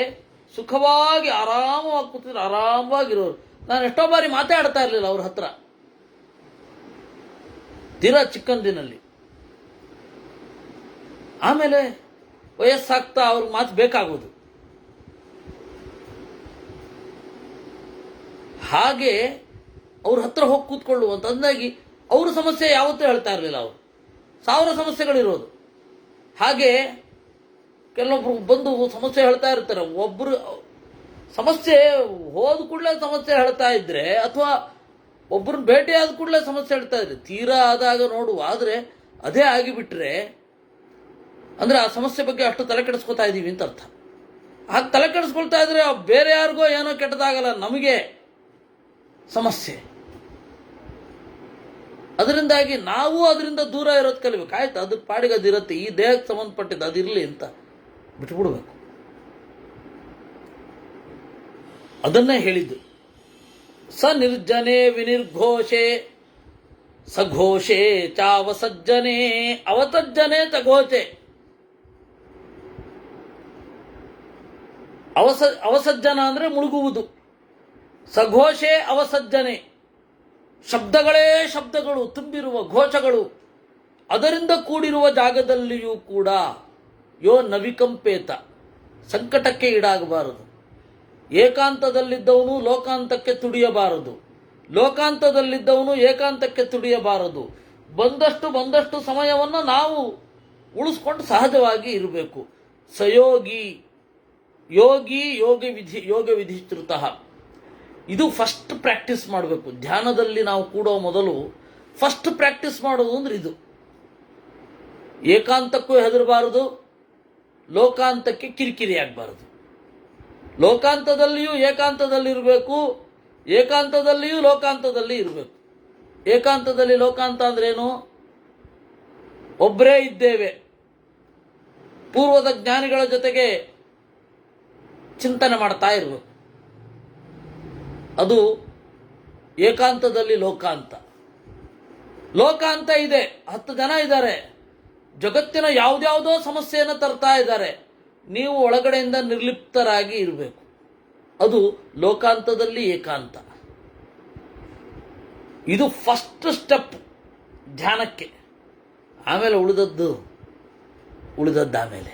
ಸುಖವಾಗಿ ಆರಾಮವಾಗಿ ಕೂತಿದ್ರು, ಆರಾಮವಾಗಿರೋರು. ನಾನು ಎಷ್ಟೋ ಬಾರಿ ಮಾತಾಡ್ತಾ ಇರಲಿಲ್ಲ ಅವ್ರ ಹತ್ರ, ತೀರಾ ಚಿಕ್ಕಂದಿನಲ್ಲಿ. ಆಮೇಲೆ ವಯಸ್ಸಾಗ್ತಾ ಅವ್ರಿಗೆ ಮಾತು ಬೇಕಾಗೋದು. ಹಾಗೆ ಅವ್ರ ಹತ್ರ ಹೋಗಿ ಕೂತ್ಕೊಳ್ಳುವಂತ ಅಂದಾಗಿ ಅವ್ರ ಸಮಸ್ಯೆ ಯಾವತ್ತೂ ಹೇಳ್ತಾ ಇರಲಿಲ್ಲ. ಅವರು 1000 ಸಮಸ್ಯೆಗಳಿರೋದು. ಹಾಗೆ ಕೆಲವೊಬ್ರು ಬಂದು ಸಮಸ್ಯೆ ಹೇಳ್ತಾ ಇರ್ತಾರೆ. ಒಬ್ಬರು ಸಮಸ್ಯೆ ಹೋದ ಕೂಡಲೇ ಸಮಸ್ಯೆ ಹೇಳ್ತಾ ಇದ್ರೆ, ಅಥವಾ ಒಬ್ಬರನ್ನ ಭೇಟಿ ಆದ ಕೂಡಲೇ ಸಮಸ್ಯೆ ಹೇಳ್ತಾ ಇದ್ರೆ, ತೀರಾ ಆದಾಗ ನೋಡುವ. ಆದರೆ ಅದೇ ಆಗಿಬಿಟ್ರೆ ಅಂದರೆ ಆ ಸಮಸ್ಯೆ ಬಗ್ಗೆ ಅಷ್ಟು ತಲೆ ಕೆಡಿಸ್ಕೊತಾ ಇದ್ದೀವಿ ಅಂತ ಅರ್ಥ. ಹಾಗೆ ತಲೆ ಕೆಡಿಸ್ಕೊಳ್ತಾ ಇದ್ರೆ ಬೇರೆ ಯಾರಿಗೋ ಏನೋ ಕೆಟ್ಟದಾಗಲ್ಲ, ನಮಗೆ ಸಮಸ್ಯೆ. ಅದರಿಂದಾಗಿ ನಾವು ಅದರಿಂದ ದೂರ ಇರೋದು ಕಲಿಬೇಕು. ಆಯ್ತು, ಅದ್ರ ಪಾಡಿಗೆ ಅದಿರುತ್ತೆ, ಈ ದೇಹಕ್ಕೆ ಸಂಬಂಧಪಟ್ಟಿದ್ದು ಅದಿರಲಿ ಅಂತ ಬಿಟ್ಬಿಡ್ಬೇಕು. ಅದನ್ನೇ ಹೇಳಿದ್ದು. ಸ ನಿರ್ಜನೆ ವಿನಿರ್ಘೋಷೆ ಸಘೋಷೆ ಚಾವಸಜ್ಜನೆ ಅವಸಜ್ಜನೆ ತಘೋಷೆ. ಅವಸಜ್ಜನ ಅಂದರೆ ಮುಳುಗುವುದು. ಸಘೋಷೆ ಅವಸಜ್ಜನೆ, ಶಬ್ದಗಳೇ ಶಬ್ದಗಳು ತುಂಬಿರುವ ಘೋಷಗಳು ಅದರಿಂದ ಕೂಡಿರುವ ಜಾಗದಲ್ಲಿಯೂ ಕೂಡ ಯೋ ನವಿಕಂಪೇತ, ಸಂಕಟಕ್ಕೆ ಈಡಾಗಬಾರದು. ಏಕಾಂತದಲ್ಲಿದ್ದವನು ಲೋಕಾಂತಕ್ಕೆ ತುಡಿಯಬಾರದು, ಲೋಕಾಂತದಲ್ಲಿದ್ದವನು ಏಕಾಂತಕ್ಕೆ ತುಡಿಯಬಾರದು. ಬಂದಷ್ಟು ಸಮಯವನ್ನು ನಾವು ಉಳಿಸ್ಕೊಂಡು ಸಹಜವಾಗಿ ಇರಬೇಕು. ಸಯೋಗಿ ಯೋಗಿ ಯೋಗ ವಿಧಿಶ್ರುತ. ಇದು ಫಸ್ಟ್ ಪ್ರಾಕ್ಟೀಸ್ ಮಾಡಬೇಕು. ಧ್ಯಾನದಲ್ಲಿ ನಾವು ಕೂಡೋ ಮೊದಲು ಫಸ್ಟ್ ಪ್ರಾಕ್ಟೀಸ್ ಮಾಡೋದು ಅಂದ್ರೆ ಇದು. ಏಕಾಂತಕ್ಕೂ ಹೆದರಬಾರದು, ಲೋಕಾಂತಕ್ಕೆ ಕಿರಿಕಿರಿ ಆಗಬಾರದು. ಲೋಕಾಂತದಲ್ಲಿಯೂ ಏಕಾಂತದಲ್ಲಿರಬೇಕು, ಏಕಾಂತದಲ್ಲಿಯೂ ಲೋಕಾಂತದಲ್ಲಿ ಇರಬೇಕು. ಏಕಾಂತದಲ್ಲಿ ಲೋಕಾಂತ ಅಂದ್ರೇನು? ಒಬ್ಬರೇ ಇದ್ದೇವೆ, ಪೂರ್ವದ ಜ್ಞಾನಿಗಳ ಜೊತೆಗೆ ಚಿಂತನೆ ಮಾಡ್ತಾ ಇರಬೇಕು. ಅದು ಏಕಾಂತದಲ್ಲಿ ಲೋಕಾಂತ. ಲೋಕಾಂತ ಇದೆ, 10 ಜನ ಇದ್ದಾರೆ, ಜಗತ್ತಿನ ಯಾವುದ್ಯಾವುದೋ ಸಮಸ್ಯೆಯನ್ನು ತರ್ತಾ ಇದ್ದಾರೆ, ನೀವು ಒಳಗಡೆಯಿಂದ ನಿರ್ಲಿಪ್ತರಾಗಿ ಇರಬೇಕು. ಅದು ಲೋಕಾಂತದಲ್ಲಿ ಏಕಾಂತ. ಇದು ಫಸ್ಟ್ ಸ್ಟೆಪ್ ಧ್ಯಾನಕ್ಕೆ. ಆಮೇಲೆ ಉಳಿದದ್ದಾಮೇಲೆ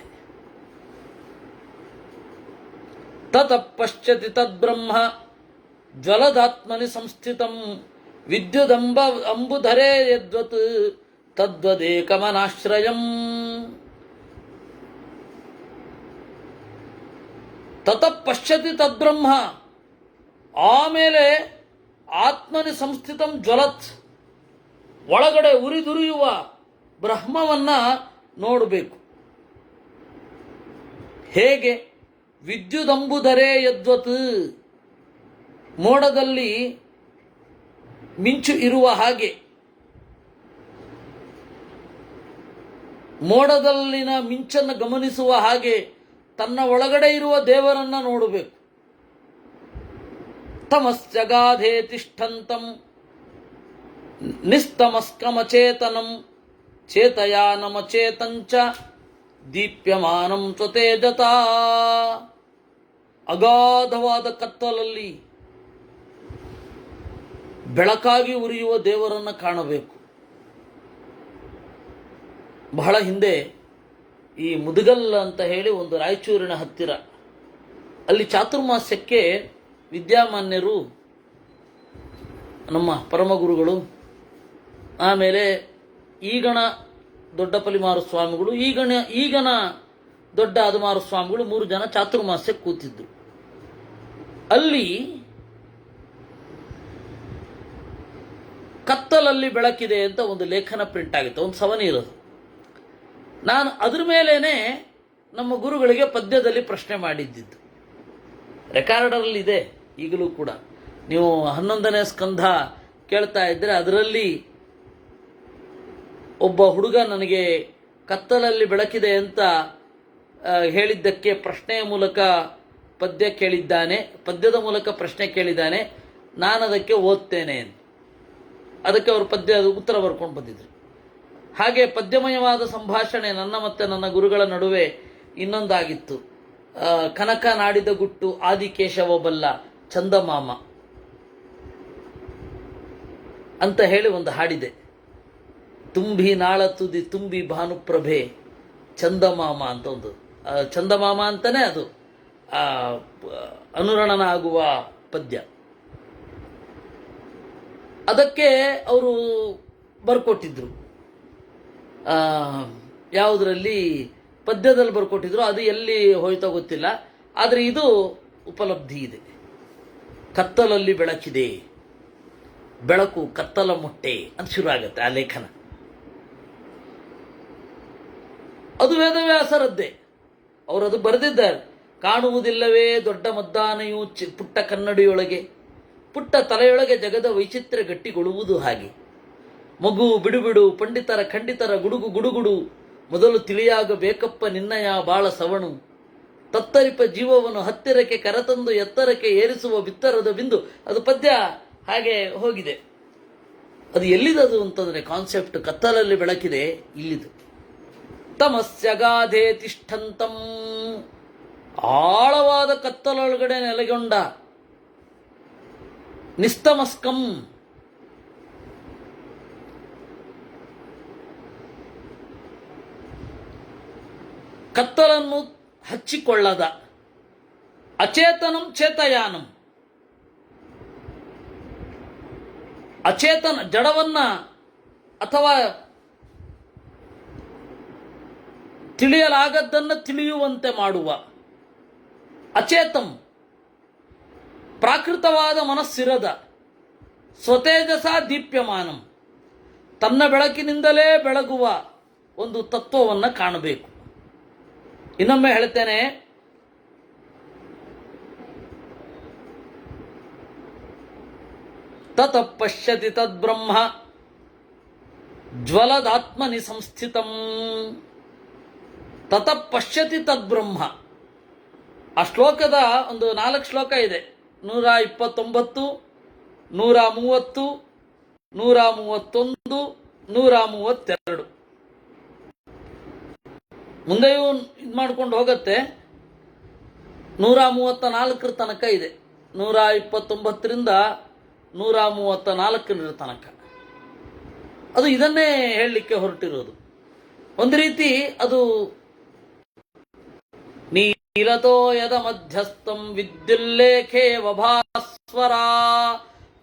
ತತಃಪಶ್ಯತಿ ತದ್ಬ್ರಹ್ಮ ಜ್ವಲದಾತ್ಮನಿ ಸಂಸ್ಥಿತಂ ವಿದ್ಯುದಂಬ ಅಂಬುಧರೇ ಯದ್ವತ್ ತದ್ವದೇಕಮನಾಶ್ರಯಂ. ತತಃಪಶ್ಯತಿ ತದ್ಬ್ರಹ್ಮ, ಆಮೇಲೆ ಆತ್ಮನಿ ಸಂಸ್ಥಿತಂ ಜ್ವಲತ್, ಒಳಗಡೆ ಉರಿದುರಿಯುವ ಬ್ರಹ್ಮವನ್ನ ನೋಡಬೇಕು. ಹೇಗೆ? ವಿದ್ಯುದಂಬುಧರೇ ಯದ್ವತ್, ಮೋಡದಲ್ಲಿ ಮಿಂಚು ಇರುವ ಹಾಗೆ, ಮೋಡದಲ್ಲಿನ ಮಿಂಚನ್ನು ಗಮನಿಸುವ ಹಾಗೆ ತನ್ನ ಒಳಗಡೆ ಇರುವ ದೇವರನ್ನ ನೋಡಬೇಕು. ತಮಸ್ಯಗಾಧೆ ತಿಷ್ಠಂತಂ ನಿಸ್ತಮಸ್ಕಮಚೇತನಂ ಚೇತಯಾನಮಚೇತಂಚ ದೀಪ್ಯಮಾನಂ ತ್ವತೇಜತಾ. ಅಗಾಧವಾದ ಕತ್ತಲಲ್ಲಿ ಬೆಳಕಾಗಿ ಉರಿಯುವ ದೇವರನ್ನು ಕಾಣಬೇಕು. ಬಹಳ ಹಿಂದೆ ಈ ಮುದುಗಲ್ ಅಂತ ಹೇಳಿ ಒಂದು ರಾಯಚೂರಿನ ಹತ್ತಿರ, ಅಲ್ಲಿ ಚಾತುರ್ಮಾಸ್ಯಕ್ಕೆ ವಿದ್ಯಾಮಾನ್ಯರು, ನಮ್ಮ ಪರಮಗುರುಗಳು, ಆಮೇಲೆ ಈಗಣ ದೊಡ್ಡ ಪಲಿಮಾರು ಸ್ವಾಮಿಗಳು, ಈಗನ ದೊಡ್ಡ ಅದಮಾರು ಸ್ವಾಮಿಗಳು 3 ಜನ ಚಾತುರ್ಮಾಸ್ಯಕ್ಕೆ ಕೂತಿದ್ರು. ಅಲ್ಲಿ ಕತ್ತಲಲ್ಲಿ ಬೆಳಕಿದೆ ಅಂತ ಒಂದು ಲೇಖನ ಪ್ರಿಂಟ್ ಆಗಿತ್ತು, ಒಂದು ಸವನಿ ಇರೋದು. ನಾನು ಅದ್ರ ಮೇಲೇನೆ ನಮ್ಮ ಗುರುಗಳಿಗೆ ಪದ್ಯದಲ್ಲಿ ಪ್ರಶ್ನೆ ಮಾಡಿದ್ದಿದ್ದು. ರೆಕಾರ್ಡರಲ್ಲಿ ಇದೆ ಈಗಲೂ ಕೂಡ. ನೀವು 11ನೇ ಸ್ಕಂಧ ಕೇಳ್ತಾ ಇದ್ರೆ ಅದರಲ್ಲಿ ಒಬ್ಬ ಹುಡುಗ ನನಗೆ ಕತ್ತಲಲ್ಲಿ ಬೆಳಕಿದೆ ಅಂತ ಹೇಳಿದ್ದಕ್ಕೆ ಪ್ರಶ್ನೆಯ ಮೂಲಕ ಪದ್ಯ ಕೇಳಿದ್ದಾನೆ, ಪದ್ಯದ ಮೂಲಕ ಪ್ರಶ್ನೆ ಕೇಳಿದ್ದಾನೆ, ನಾನು ಅದಕ್ಕೆ ಓದ್ತೇನೆ ಅಂತ. ಅದಕ್ಕೆ ಅವರು ಪದ್ಯದ ಉತ್ತರ ಬರ್ಕೊಂಡು ಬಂದಿದ್ರು. ಹಾಗೆ ಪದ್ಯಮಯವಾದ ಸಂಭಾಷಣೆ ನನ್ನ ಮತ್ತು ನನ್ನ ಗುರುಗಳ ನಡುವೆ ಇನ್ನೊಂದಾಗಿತ್ತು. ಕನಕ ನಾಡಿದ ಗುಟ್ಟು ಆದಿಕೇಶವ ಬಲ್ಲ ಚಂದಮಾಮ ಅಂತ ಹೇಳಿ ಒಂದು ಹಾಡಿದೆ. ತುಂಬಿ ನಾಳ ತುದಿ ತುಂಬಿ ಭಾನುಪ್ರಭೆ ಚಂದಮಾಮ ಅಂತ ಒಂದು ಚಂದಮಾಮ ಅಂತಲೇ ಅದು ಅನುರಣನ ಆಗುವ ಪದ್ಯ. ಅದಕ್ಕೆ ಅವರು ಬರ್ಕೊಟ್ಟಿದ್ರು, ಯಾವುದರಲ್ಲಿ ಪದ್ಯದಲ್ಲಿ ಬರ್ಕೊಟ್ಟಿದ್ರು, ಅದು ಎಲ್ಲಿ ಹೋಯ್ತೋ ಗೊತ್ತಿಲ್ಲ. ಆದರೆ ಇದು ಉಪಲಬ್ಧಿ ಇದೆ. ಕತ್ತಲಲ್ಲಿ ಬೆಳಕಿದೆ, ಬೆಳಕು ಕತ್ತಲ ಮೊಟ್ಟೆ ಅಂತ ಶುರು ಆಗುತ್ತೆ ಆ ಲೇಖನ. ಅದು ವೇದವ್ಯಾಸರದ್ದೇ, ಅವರದು ಬರೆದಿದ್ದಾರೆ. ಕಾಣುವುದಿಲ್ಲವೇ ದೊಡ್ಡ ಮದ್ದಾನೆಯು ಪುಟ್ಟ ಕನ್ನಡಿಯೊಳಗೆ, ಪುಟ್ಟ ತಲೆಯೊಳಗೆ ಜಗದ ವೈಚಿತ್ರ್ಯ ಗಟ್ಟಿಗೊಳ್ಳುವುದು ಹಾಗೆ. ಮಗು ಬಿಡುಬಿಡು ಪಂಡಿತರ ಖಂಡಿತರ ಗುಡುಗು ಗುಡುಗುಡು, ಮೊದಲು ತಿಳಿಯಾಗಬೇಕಪ್ಪ ನಿನ್ನಯ ಬಾಳ ಸವಣು. ತತ್ತರಿಪ ಜೀವವನ್ನು ಹತ್ತಿರಕ್ಕೆ ಕರೆತಂದು ಎತ್ತರಕ್ಕೆ ಏರಿಸುವ ಬಿತ್ತರದ ಬಿಂದು. ಅದು ಪದ್ಯ ಹಾಗೆ ಹೋಗಿದೆ. ಅದು ಎಲ್ಲಿದದು ಅಂತಂದ್ರೆ ಕಾನ್ಸೆಪ್ಟ್ ಕತ್ತಲಲ್ಲಿ ಬೆಳಕಿದೆ ಇಲ್ಲಿದು. ತಮಸ್ಯಗಾಧೆ ತಿಷ್ಠಂತಂ, ಆಳವಾದ ಕತ್ತಲೊಳಗಡೆ ನೆಲೆಗೊಂಡ ನಿಸ್ತಮಸ್ಕಂ, ಕತ್ತಲನ್ನು ಹಚ್ಚಿಕೊಳ್ಳದ, ಅಚೇತನಂ ಚೇತಯಾನಂ, ಅಚೇತನ ಜಡವನ್ನ ಅಥವಾ ತಿಳಿಯಲಾಗದ್ದನ್ನು ತಿಳಿಯುವಂತೆ ಮಾಡುವ, ಅಚೇತಂ ಪ್ರಾಕೃತವಾದ ಮನಸ್ಸಿರದ, ಸ್ವತೇಜಸ ದೀಪ್ಯಮಾನಂ ತನ್ನ ಬೆಳಕಿನಿಂದಲೇ ಬೆಳಗುವ ಒಂದು ತತ್ವವನ್ನು ಕಾಣಬೇಕು. ಇನ್ನೊಮ್ಮೆ ಹೇಳ್ತೇನೆ, ತತಃ ಪಶ್ಯತಿ ತದ್ಬ್ರಹ್ಮ ಜ್ವಲದಾತ್ಮನಿ ಸಂಸ್ಥಿತಂ. ತತಃ ಪಶ್ಯತಿ ತದ್ಬ್ರಹ್ಮ, ಆ ಶ್ಲೋಕದ ಒಂದು 4 ಶ್ಲೋಕ ಇದೆ, 129, 130, 131, 132. ಮುಂದೆಯೂ ಇದು ಮಾಡ್ಕೊಂಡು ಹೋಗತ್ತೆ. 134 ತನಕ ಇದೆ, 129ರಿಂದ 134 ತನಕ. ಅದು ಇದನ್ನೇ ಹೇಳಲಿಕ್ಕೆ ಹೊರಟಿರೋದು. ಒಂದು ರೀತಿ ಅದು ನೀಲತೋ ಯದ ಮಧ್ಯಸ್ಥಂ ವಿದ್ಯುಲ್ಲೇಖೇ ವಭಾಸ್ವರ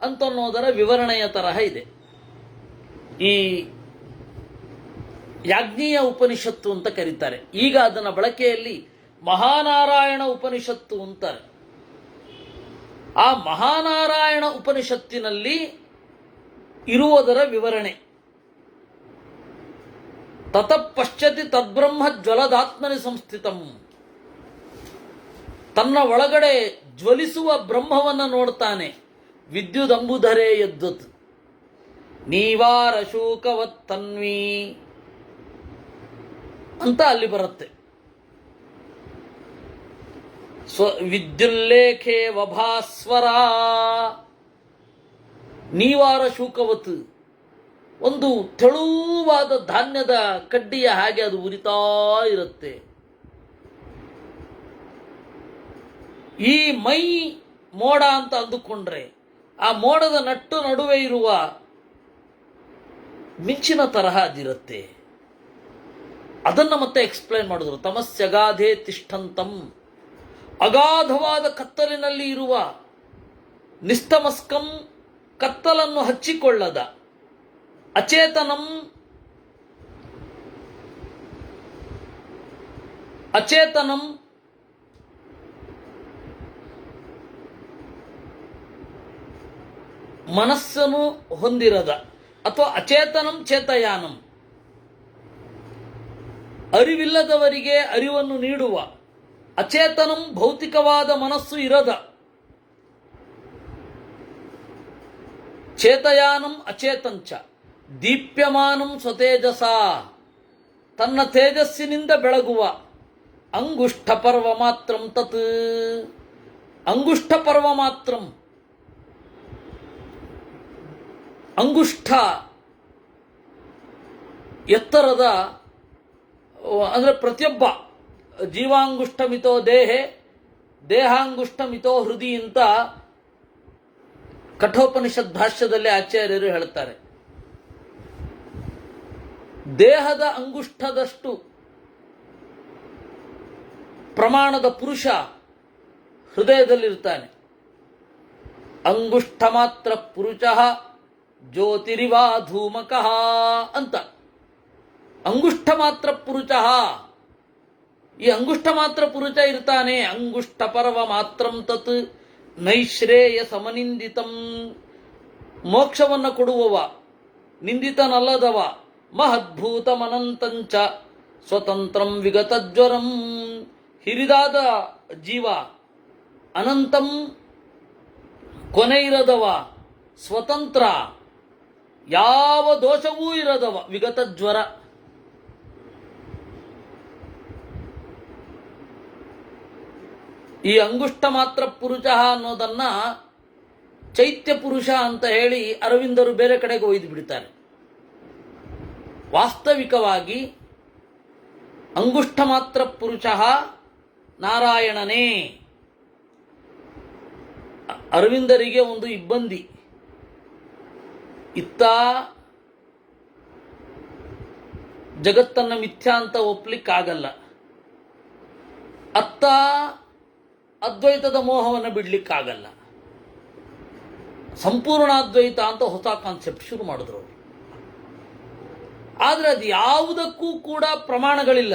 ಅಂತನ್ನೋದರ ವಿವರಣೆಯ ತರಹ ಇದೆ. ಈ ಯಾಜ್ಞೀಯ ಉಪನಿಷತ್ತು ಅಂತ ಕರೀತಾರೆ. ಈಗ ಅದನ್ನ ಬಳಕೆಯಲ್ಲಿ ಮಹಾನಾರಾಯಣ ಉಪನಿಷತ್ತು ಅಂತಾರೆ. ಆ ಮಹಾನಾರಾಯಣ ಉಪನಿಷತ್ತಿನಲ್ಲಿ ಇರುವುದರ ವಿವರಣೆ. ತತಃ ಪಶ್ಯತಿ ತದ್ಬ್ರಹ್ಮ ಜ್ವಲದಾತ್ಮನಿ ಸಂಸ್ಥಿತಂ, ತನ್ನ ಒಳಗಡೆ ಜ್ವಲಿಸುವ ಬ್ರಹ್ಮವನ್ನು ನೋಡ್ತಾನೆ. ವಿದ್ಯುದಂಬುಧರೇ ಯದ್ವತ್ ನೀವಾರ ಶೂಕವತ್ ತನ್ವಿ ಅಂತ ಅಲ್ಲಿ ಬರುತ್ತೆ. ವಿದ್ಯುಲ್ಲೇಖೇ ವಭಾಸ್ವರ, ನೀವಾರ ಶೂಕವತ್, ಒಂದು ತೆಳುವಾದ ಧಾನ್ಯದ ಕಡ್ಡಿಯ ಹಾಗೆ ಅದು ಉರಿತಾ ಇರುತ್ತೆ. ಈ ಮೈ ಮೋಡ ಅಂತ ಅಂದುಕೊಂಡ್ರೆ ಆ ಮೋಡದ ನಟ್ಟು ನಡುವೆ ಇರುವ ಮಿಂಚಿನ ತರಹ ಅದಿರುತ್ತೆ. ಅದನ್ನು ಮತ್ತೆ ಎಕ್ಸ್ಪ್ಲೈನ್ ಮಾಡಿದ್ರು. ತಮಸ್ಯಗಾಧೆ ತಿಷ್ಠಂತಂ, ಅಗಾಧವಾದ ಕತ್ತಲಿನಲ್ಲಿ ಇರುವ, ನಿಸ್ತಮಸ್ಕಂ ಕತ್ತಲನ್ನು ಹಚ್ಚಿಕೊಳ್ಳದ, ಅಚೇತನಂ ಅಚೇತನಂ ಮನಸ್ಸನ್ನು ಹೊಂದಿರದ, ಅಥವಾ ಅಚೇತನಂ ಚೇತಯಾನಂ ಅರಿವಿಲ್ಲದವರಿಗೆ ಅರಿವನ್ನು ನೀಡುವ, ಅಚೇತನಂ ಭೌತಿಕವಾದ ಮನಸ್ಸು ಇರದ, ಚೇತಯಾನಂ ಅಚೇತಂಚ ದೀಪ್ಯಮಾನಂ ಸ್ವತೇಜಸ ತನ್ನ ತೇಜಸ್ಸಿನಿಂದ ಬೆಳಗುವ, ಅಂಗುಷ್ಠ ಪರ್ವ ಮಾತ್ರಂ ತತ್ ಅಂಗುಷ್ಠ ಪರ್ವ ಮಾತ್ರಂ, ಅಂಗುಷ್ಠ ಎತ್ತರದ ಅಂದರೆ ಪ್ರತಿಯೊಬ್ಬ ಜೀವಾಂಗುಷ್ಠ ಮಿತೋ ದೇಹೆ ದೇಹಾಂಗುಷ್ಠ ಮಿತೋ ಹೃದಯ ಅಂತ ಕಠೋಪನಿಷತ್ ಭಾಷ್ಯದಲ್ಲಿ ಆಚಾರ್ಯರು ಹೇಳ್ತಾರೆ. ದೇಹದ ಅಂಗುಷ್ಠದಷ್ಟು ಪ್ರಮಾಣದ ಪುರುಷ ಹೃದಯದಲ್ಲಿರ್ತಾನೆ. ಅಂಗುಷ್ಠ ಮಾತ್ರ ಪುರುಷ ಜ್ಯೋತಿರಿವಾ ಧೂಮಕಃ ಅಂತ. ಅಂಗುಷ್ಠ ಮಾತ್ರ ಪುರುಷ, ಈ ಅಂಗುಷ್ಠ ಮಾತ್ರ ಪುರುಷ ಇರ್ತಾನೆ. ಅಂಗುಷ್ಠ ಪರ್ವ ಮಾತ್ರಂ ತತ್ ನೈಶ್ರೇಯ ಸಮನಿಂದಿತಂ. ಮೋಕ್ಷವನ್ನು ಕೊಡುವವ, ನಿಂದಿತನಲ್ಲದವ, ಮಹದ್ಭೂತಮನಂತಂಚ ಸ್ವತಂತ್ರಂ ವಿಗತಜ್ವರಂ. ಹಿರಿದಾದ ಜೀವ, ಅನಂತಂ ಕೊನೆ ಇರದವ, ಸ್ವತಂತ್ರ ಯಾವ ದೋಷವೂ ಇರದವ, ವಿಗತಜ್ವರ. ಈ ಅಂಗುಷ್ಠ ಮಾತ್ರ ಪುರುಷ ಅನ್ನೋದನ್ನ ಚೈತ್ಯ ಪುರುಷ ಅಂತ ಹೇಳಿ ಅರವಿಂದರು ಬೇರೆ ಕಡೆಗೆ ಒಯ್ದು ಬಿಡ್ತಾರೆ. ವಾಸ್ತವಿಕವಾಗಿ ಅಂಗುಷ್ಠ ಮಾತ್ರ ಪುರುಷ ನಾರಾಯಣನೇ. ಅರವಿಂದರಿಗೆ ಒಂದು ಇಬ್ಬಂದಿ, ಇತ್ತ ಜಗತ್ತನ್ನ ಮಿಥ್ಯಾ ಅಂತ ಒಪ್ಲಿಕ್ಕಾಗಲ್ಲ, ಅತ್ತ ಅದ್ವೈತದ ಮೋಹವನ್ನು ಬಿಡ್ಲಿಕ್ಕಾಗಲ್ಲ. ಸಂಪೂರ್ಣ ಅದ್ವೈತ ಅಂತ ಹೊಸ ಕಾನ್ಸೆಪ್ಟ್ ಶುರು ಮಾಡಿದ್ರು ಅವರು. ಆದರೆ ಅದು ಯಾವುದಕ್ಕೂ ಕೂಡ ಪ್ರಮಾಣಗಳಿಲ್ಲ.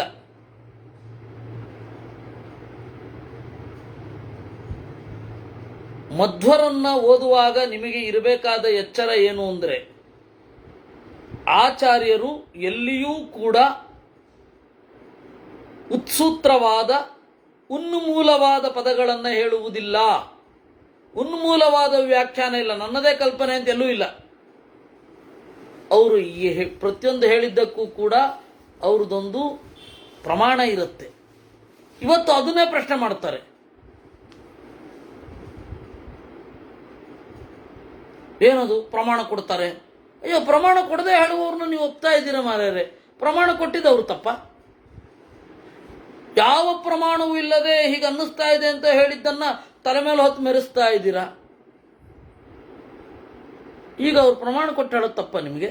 ಮಧ್ವರನ್ನ ಓದುವಾಗ ನಿಮಗೆ ಇರಬೇಕಾದ ಎಚ್ಚರ ಏನು ಅಂದರೆ, ಆಚಾರ್ಯರು ಎಲ್ಲಿಯೂ ಕೂಡ ಉತ್ಸೂತ್ರವಾದ ಉನ್ಮೂಲವಾದ ಪದಗಳನ್ನು ಹೇಳುವುದಿಲ್ಲ. ಉನ್ಮೂಲವಾದ ವ್ಯಾಖ್ಯಾನ ಇಲ್ಲ, ನನ್ನದೇ ಕಲ್ಪನೆ ಅಂತ ಎಲ್ಲೂ ಇಲ್ಲ. ಅವರು ಪ್ರತಿಯೊಂದು ಹೇಳಿದ್ದಕ್ಕೂ ಕೂಡ ಅವ್ರದ್ದೊಂದು ಪ್ರಮಾಣ ಇರುತ್ತೆ. ಇವತ್ತು ಅದನ್ನೇ ಪ್ರಶ್ನೆ ಮಾಡ್ತಾರೆ. ಏನದು ಪ್ರಮಾಣ ಕೊಡ್ತಾರೆ? ಅಯ್ಯೋ, ಪ್ರಮಾಣ ಕೊಡದೆ ಹೇಳುವವ್ರನ್ನ ನೀವು ಒಪ್ತಾ ಇದ್ದೀರಾ ಮಾರ್ಯಾರೆ. ಪ್ರಮಾಣ ಕೊಟ್ಟಿದ್ದವ್ರು ತಪ್ಪ? ಯಾವ ಪ್ರಮಾಣವೂ ಇಲ್ಲದೆ ಹೀಗೆ ಅನ್ನಿಸ್ತಾ ಇದೆ ಅಂತ ಹೇಳಿದ್ದನ್ನ ತಲೆ ಮೇಲೆ ಹೊತ್ತು ಮೆರೆಸ್ತಾ ಇದ್ದೀರಾ. ಈಗ ಅವ್ರು ಪ್ರಮಾಣ ಕೊಟ್ಟು ಹೇಳೋದು ತಪ್ಪ ನಿಮಗೆ?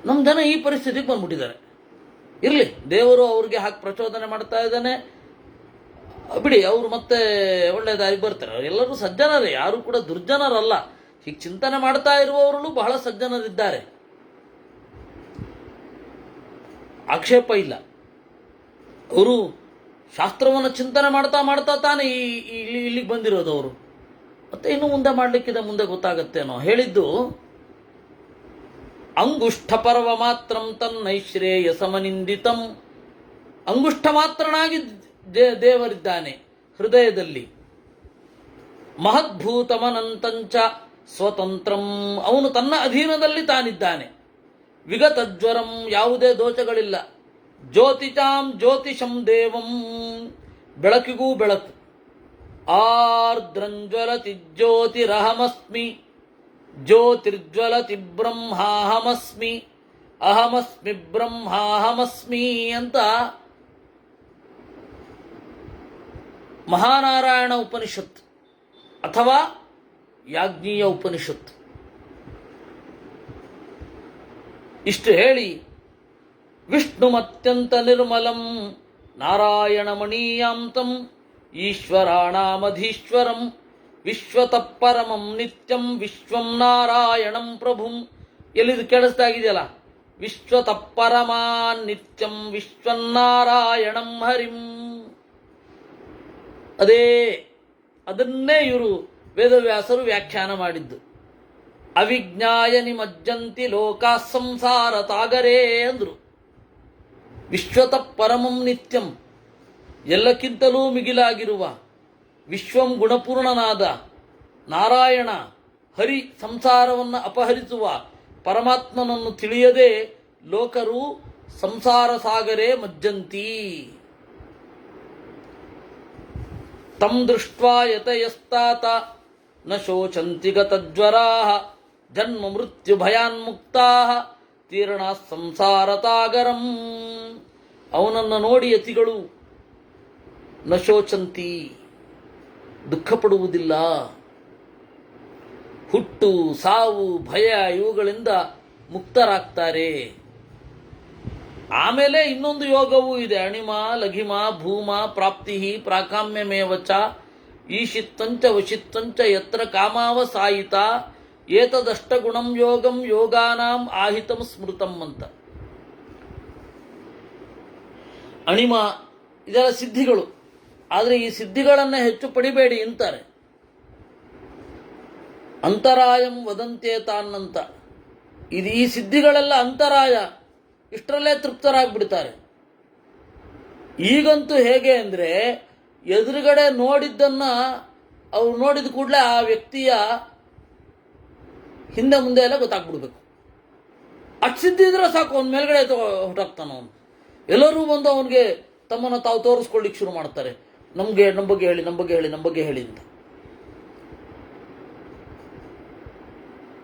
ನಮ್ಮ ಜನ ಈ ಪರಿಸ್ಥಿತಿಗೆ ಬಂದ್ಬಿಟ್ಟಿದ್ದಾರೆ. ಇರಲಿ, ದೇವರು ಅವ್ರಿಗೆ ಹಾಕಿ ಪ್ರಚೋದನೆ ಮಾಡ್ತಾ ಇದ್ದಾನೆ, ಬಿಡಿ, ಅವರು ಮತ್ತೆ ಒಳ್ಳೆ ದಾರಿಗೆ ಬರ್ತಾರೆ. ಎಲ್ಲರೂ ಸಜ್ಜನರೇ, ಯಾರು ಕೂಡ ದುರ್ಜನರಲ್ಲ. ಹೀಗೆ ಚಿಂತನೆ ಮಾಡ್ತಾ ಇರುವವರಲ್ಲೂ ಬಹಳ ಸಜ್ಜನರಿದ್ದಾರೆ, ಆಕ್ಷೇಪ ಇಲ್ಲ. ಅವರು ಶಾಸ್ತ್ರವನ್ನು ಚಿಂತನೆ ಮಾಡ್ತಾ ಮಾಡ್ತಾ ತಾನೇ ಇಲ್ಲಿಗೆ ಬಂದಿರೋದು ಅವರು. ಮತ್ತೆ ಇನ್ನು ಮುಂದೆ ಮಾಡಲಿಕ್ಕಿದೆ, ಮುಂದೆ ಗೊತ್ತಾಗತ್ತೇನೋ. ಹೇಳಿದ್ದು ಅಂಗುಷ್ಠ ಪರ್ವ ಮಾತ್ರಂ ತನ್ನೈಶ್ರೇಯ ಸಮನಿಂದಿತಂ. ಅಂಗುಷ್ಠ ಮಾತ್ರನಾಗಿ ದೇವರಿದ್ದಾನೆ ಹೃದಯದಲ್ಲಿ. ಮಹದ್ಭೂತಮನಂತಂಚ ಸ್ವತಂತ್ರಂ. ಅವನು ತನ್ನ ಅಧೀನದಲ್ಲಿ ತಾನಿದ್ದಾನೆ. ವಿಗತಜ್ವರಂ, ಯಾವುದೇ ದೋಷಗಳಿಲ್ಲ. ಜ್ಯೋತಿಚಾಂ ಜ್ಯೋತಿಷಂ ದೇವಂ, ಬೆಳಕಿಗೂ ಬೆಳಕು. ಆರ್ದ್ರಂಜ್ವಲತಿ ಜ್ಯೋತಿರಹಮಸ್ಮಿ, ಜ್ಯೋತಿರ್ಜ್ವಲತಿ ಬ್ರಹ್ಮಾಹಮಸ್ಮಿ, ಅಹಮಸ್ಮಿ ಬ್ರಹ್ಮಾಹಮಸ್ಮಿ ಅಂತ ಮಹಾನಾರಾಯಣ ಉಪನಿಷತ್ ಅಥವಾ ಯಾಜ್ಞೀಯ ಉಪನಿಷತ್ ಇಷ್ಟು ಹೇಳಿ, ವಿಷ್ಣುಮತ್ಯಂತ ನಿರ್ಮಲಂ ನಾರಾಯಣಮಣೀಯಾಂತಂ ಈಶ್ವರಾಣಾಮಧೀಶ್ವರಂ ವಿಶ್ವತಃ ಪರಮಂ ನಿತ್ಯಂ ವಿಶ್ವಂ ನಾರಾಯಣಂ ಪ್ರಭುಂ. ಎಲ್ಲಿದು ಕೇಳಿಸ್ತಾಗಿದೆಯಲ್ಲ, ವಿಶ್ವತಃ ಪರಮಾನ್ ನಿತ್ಯಂ ವಿಶ್ವನ್ನಾರಾಯಣಂ ಹರಿಂ. ಅದನ್ನೇ ಇವರು ವೇದವ್ಯಾಸರು ವ್ಯಾಖ್ಯಾನ ಮಾಡಿದ್ದು. ಅವಿಜ್ಞಾಯ ನಿಮಜ್ಜಂತಿ ಲೋಕಾ ಸಂಸಾರ ತಾಗರೇ ಅಂದ್ರು. ವಿಶ್ವತಃ ಪರಮಂ ನಿತ್ಯಂ, ಎಲ್ಲಕ್ಕಿಂತಲೂ ಮಿಗಿಲಾಗಿರುವ ವಿಶ್ವಂ ಗುಣಪೂರ್ಣನಾದ ನಾರಾಯಣ ಹರಿ ಸಂಸಾರವನ್ನು ಅಪಹರಿಸುವ ಪರಮಾತ್ಮನನ್ನು ತಿಳಿಯದೆ ಲೋಕರು ಸಂಸಾರ ಸಾಗರೇ ಮಜ್ಜಂತಿ. ತಂ ದೃಷ್ಟ್ವಾ ಯತಯಸ್ತಾತ ನ ಶೋಚಂತಿ ಗತಜ್ವರಾಃ ಜನ್ಮ ಮೃತ್ಯು ಭಯಾನ್ಮುಕ್ತಾಃ ತೀರ್ಣಾ ಸಂಸಾರತಾಗರಂ. ಅವನನ್ನು ನೋಡಿ ಯತಿಗಳು ನ ಶೋಚಂತಿ, ದುಃಖಪಡುವುದಿಲ್ಲ. ಹುಟ್ಟು ಸಾವು ಭಯ ಇವುಗಳಿಂದ ಮುಕ್ತರಾಗ್ತಾರೆ. ಆಮೇಲೆ ಇನ್ನೊಂದು ಯೋಗವೂ ಇದೆ. ಅಣಿಮ ಲಘಿಮ ಭೂಮ ಪ್ರಾಪ್ತಿ ಪ್ರಾಕಾಮ್ಯಮೇವಚ ಈಶಿತ್ತಂಚ ವಶಿತ್ತಂಚ ಯತ್ರ ಕಾಮಾವ ಸಾಯಿತ ಏತದಷ್ಟಗುಣಂ ಯೋಗಂ ಯೋಗಾನಾಂ ಆಹಿತಂ ಸ್ಮೃತಂ ಅಂತ. ಅಣಿಮ ಇದೆಲ್ಲ ಸಿದ್ಧಿಗಳು. ಆದರೆ ಈ ಸಿದ್ಧಿಗಳನ್ನು ಹೆಚ್ಚು ಪಡಿಬೇಡಿ ಅಂತಾರೆ. ಅಂತರಾಯಂ ವದಂತೇತಾನ್ನಂತ. ಇದು ಈ ಸಿದ್ಧಿಗಳೆಲ್ಲ ಅಂತರಾಯ, ಇಷ್ಟರಲ್ಲೇ ತೃಪ್ತರಾಗ್ಬಿಡ್ತಾರೆ. ಈಗಂತೂ ಹೇಗೆ ಅಂದರೆ ಎದುರುಗಡೆ ನೋಡಿದ್ದನ್ನ ಅವ್ರು ನೋಡಿದ ಕೂಡಲೇ ಆ ವ್ಯಕ್ತಿಯ ಹಿಂದೆ ಮುಂದೆ ಎಲ್ಲ ಗೊತ್ತಾಗ್ಬಿಡ್ಬೇಕು. ಅಷ್ಟು ಸಿದ್ಧಿ ಇದ್ರೆ ಸಾಕು, ಅವನ ಮೇಲ್ಗಡೆ ಹೊರಟಾಗ್ತಾನ ಅವನು. ಎಲ್ಲರೂ ಬಂದು ಅವನಿಗೆ ತಮ್ಮನ್ನು ತಾವು ತೋರಿಸ್ಕೊಳ್ಳಿಕ್ಕೆ ಶುರು ಮಾಡ್ತಾರೆ. ನಮ್ಮ ಬಗ್ಗೆ ಹೇಳಿ, ನಮ್ಮ ಬಗ್ಗೆ ಹೇಳಿ, ನಮ್ಮ ಬಗ್ಗೆ ಹೇಳಿ ಅಂತ.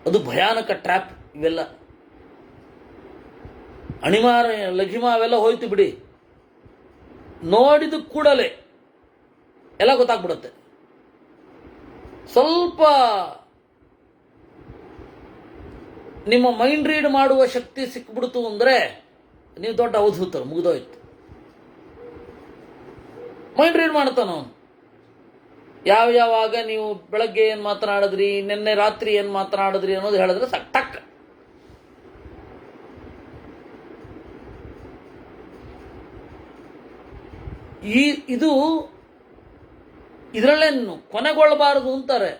ಅದು ಭಯಾನಕ ಟ್ರ್ಯಾಪ್ ಇವೆಲ್ಲ. ಅಣಿಮಾರ ಲಘಿಮ ಅವೆಲ್ಲ ಹೋಯ್ತು ಬಿಡಿ, ನೋಡಿದ ಕೂಡಲೇ ಎಲ್ಲ ಗೊತ್ತಾಗ್ಬಿಡುತ್ತೆ. ಸ್ವಲ್ಪ ನಿಮ್ಮ ಮೈಂಡ್ ರೀಡ್ ಮಾಡುವ ಶಕ್ತಿ ಸಿಕ್ಬಿಡ್ತು ಅಂದರೆ ನೀವು ದೊಡ್ಡ ಅವಧೂತರು, ಮುಗಿದೋಯ್ತು. ಮೈಂಡ್ ರೀಡ್ ಮಾಡ್ತಾನ ಅವನು. ಯಾವಾಗ ನೀವು ಬೆಳಗ್ಗೆ ಏನು ಮಾತನಾಡಿದ್ರಿ, ನಿನ್ನೆ ರಾತ್ರಿ ಏನು ಮಾತನಾಡಿದ್ರಿ ಅನ್ನೋದು ಹೇಳಿದ್ರೆ ಸಾಕು, ಟಕ್. ಇದು ಇದರಲ್ಲೇನು ಕೊನೆಗೊಳ್ಳಬಾರದು ಅಂತಾರೆ.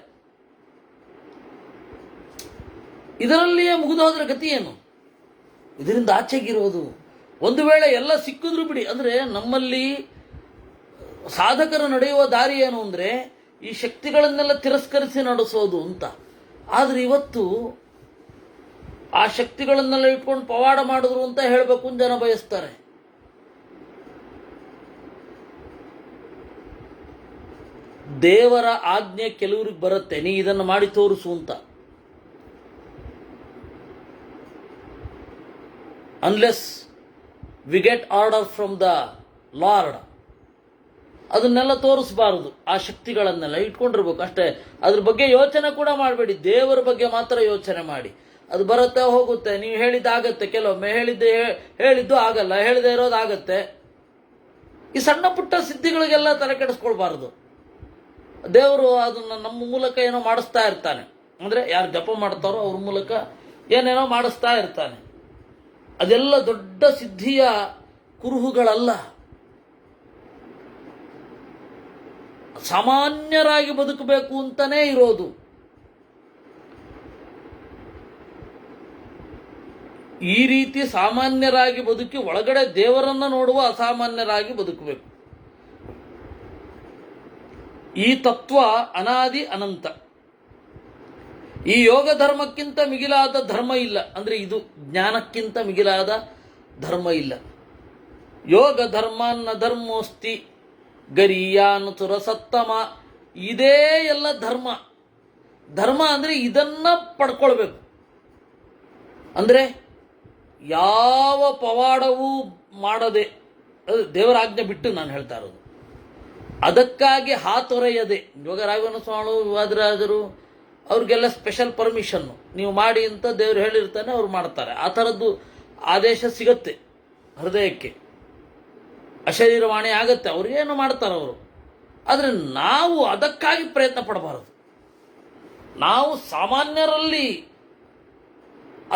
ಇದರಲ್ಲಿಯೇ ಮುಗಿದು ಹೋದ್ರೆ ಗತಿ ಏನು? ಇದರಿಂದ ಆಚೆಗಿರೋದು. ಒಂದು ವೇಳೆ ಎಲ್ಲ ಸಿಕ್ಕಿದ್ರು ಬಿಡಿ, ಅಂದರೆ ನಮ್ಮಲ್ಲಿ ಸಾಧಕರು ನಡೆಯುವ ದಾರಿ ಏನು ಅಂದರೆ ಈ ಶಕ್ತಿಗಳನ್ನೆಲ್ಲ ತಿರಸ್ಕರಿಸಿ ನಡೆಸೋದು ಅಂತ. ಆದರೆ ಇವತ್ತು ಆ ಶಕ್ತಿಗಳನ್ನೆಲ್ಲ ಇಟ್ಕೊಂಡು ಪವಾಡ ಮಾಡಿದ್ರು ಅಂತ ಹೇಳಬೇಕು ಅಂತ ಜನ ಬಯಸ್ತಾರೆ. ದೇವರ ಆಜ್ಞೆ ಕೆಲವ್ರಿಗೆ ಬರುತ್ತೆ, ನೀ ಇದನ್ನು ಮಾಡಿ ತೋರಿಸು ಅಂತ. Unless we get order from the lord, ಅದನ್ನೆಲ್ಲ ತೋರಿಸಬಾರದು. ಆ ಶಕ್ತಿಗಳನ್ನೆಲ್ಲ ಇಟ್ಕೊಂಡಿರ್ಬೇಕು ಅಷ್ಟೇ. ಅದ್ರ ಬಗ್ಗೆ ಯೋಚನೆ ಕೂಡ ಮಾಡಬೇಡಿ, ದೇವರ ಬಗ್ಗೆ ಮಾತ್ರ ಯೋಚನೆ ಮಾಡಿ. ಅದು ಬರುತ್ತೆ ಹೋಗುತ್ತೆ, ನೀವು ಹೇಳಿದ್ದಾಗತ್ತೆ. ಕೆಲವೊಮ್ಮೆ ಹೇಳಿದ್ದು ಆಗಲ್ಲ, ಹೇಳದೇ ಇರೋದಾಗತ್ತೆ. ಈ ಸಣ್ಣ ಪುಟ್ಟ ಸಿದ್ಧಿಗಳಿಗೆಲ್ಲ ತಲೆ ಕೆಡಿಸ್ಕೊಳ್ಬಾರ್ದು. ದೇವರು ಅದನ್ನು ನಮ್ಮ ಮೂಲಕ ಏನೋ ಮಾಡಿಸ್ತಾ ಇರ್ತಾನೆ. ಅಂದರೆ ಯಾರು ಜಪ ಮಾಡ್ತಾರೋ ಅವ್ರ ಮೂಲಕ ಏನೇನೋ ಮಾಡಿಸ್ತಾ ಇರ್ತಾನೆ. ಅದೆಲ್ಲ ದೊಡ್ಡ ಸಿದ್ಧಿಯ ಕುರುಹುಗಳಲ್ಲ. ಸಾಮಾನ್ಯರಾಗಿ ಬದುಕಬೇಕು ಅಂತಾನೇ ಇರೋದು. ಈ ರೀತಿ ಸಾಮಾನ್ಯರಾಗಿ ಬದುಕಿ ಒಳಗಡೆ ದೇವರನ್ನ ನೋಡುವ ಅಸಾಮಾನ್ಯರಾಗಿ ಬದುಕಬೇಕು. ಈ ತತ್ವ ಅನಾದಿ ಅನಂತ. ಈ ಯೋಗ ಧರ್ಮಕ್ಕಿಂತ ಮಿಗಿಲಾದ ಧರ್ಮ ಇಲ್ಲ. ಅಂದರೆ ಇದು ಜ್ಞಾನಕ್ಕಿಂತ ಮಿಗಿಲಾದ ಧರ್ಮ ಇಲ್ಲ. ಯೋಗ ಧರ್ಮಾನ್ನ ಧರ್ಮೋಸ್ತಿ ಗರೀಯಾನುಸುರ ಸತ್ತಮ. ಇದೇ ಎಲ್ಲ ಧರ್ಮ. ಧರ್ಮ ಅಂದರೆ ಇದನ್ನ ಪಡ್ಕೊಳ್ಬೇಕು. ಅಂದರೆ ಯಾವ ಪವಾಡವೂ ಮಾಡದೆ, ಅದು ದೇವರ ಆಜ್ಞೆ ಬಿಟ್ಟು ನಾನು ಹೇಳ್ತಾ ಇರೋದು. ಅದಕ್ಕಾಗಿ ಹಾತೊರೆಯದೆ, ಯೋಗ ರಾಘವೇಂದ್ರ ಸ್ವಾಮಿಗಳು, ವಿವಾದರಾಜರು ಅವ್ರಿಗೆಲ್ಲ ಸ್ಪೆಷಲ್ ಪರ್ಮಿಷನ್ನು ನೀವು ಮಾಡಿ ಅಂತ ದೇವರು ಹೇಳಿರ್ತಾನೆ, ಅವ್ರು ಮಾಡ್ತಾರೆ. ಆ ಥರದ್ದು ಆದೇಶ ಸಿಗತ್ತೆ ಹೃದಯಕ್ಕೆ, ಅಶರೀರವಾಣಿ ಆಗತ್ತೆ, ಅವ್ರಿಗೇನು ಮಾಡ್ತಾರೆ ಅವರು. ಆದರೆ ನಾವು ಅದಕ್ಕಾಗಿ ಪ್ರಯತ್ನ ಪಡಬಾರದು. ನಾವು ಸಾಮಾನ್ಯರಲ್ಲಿ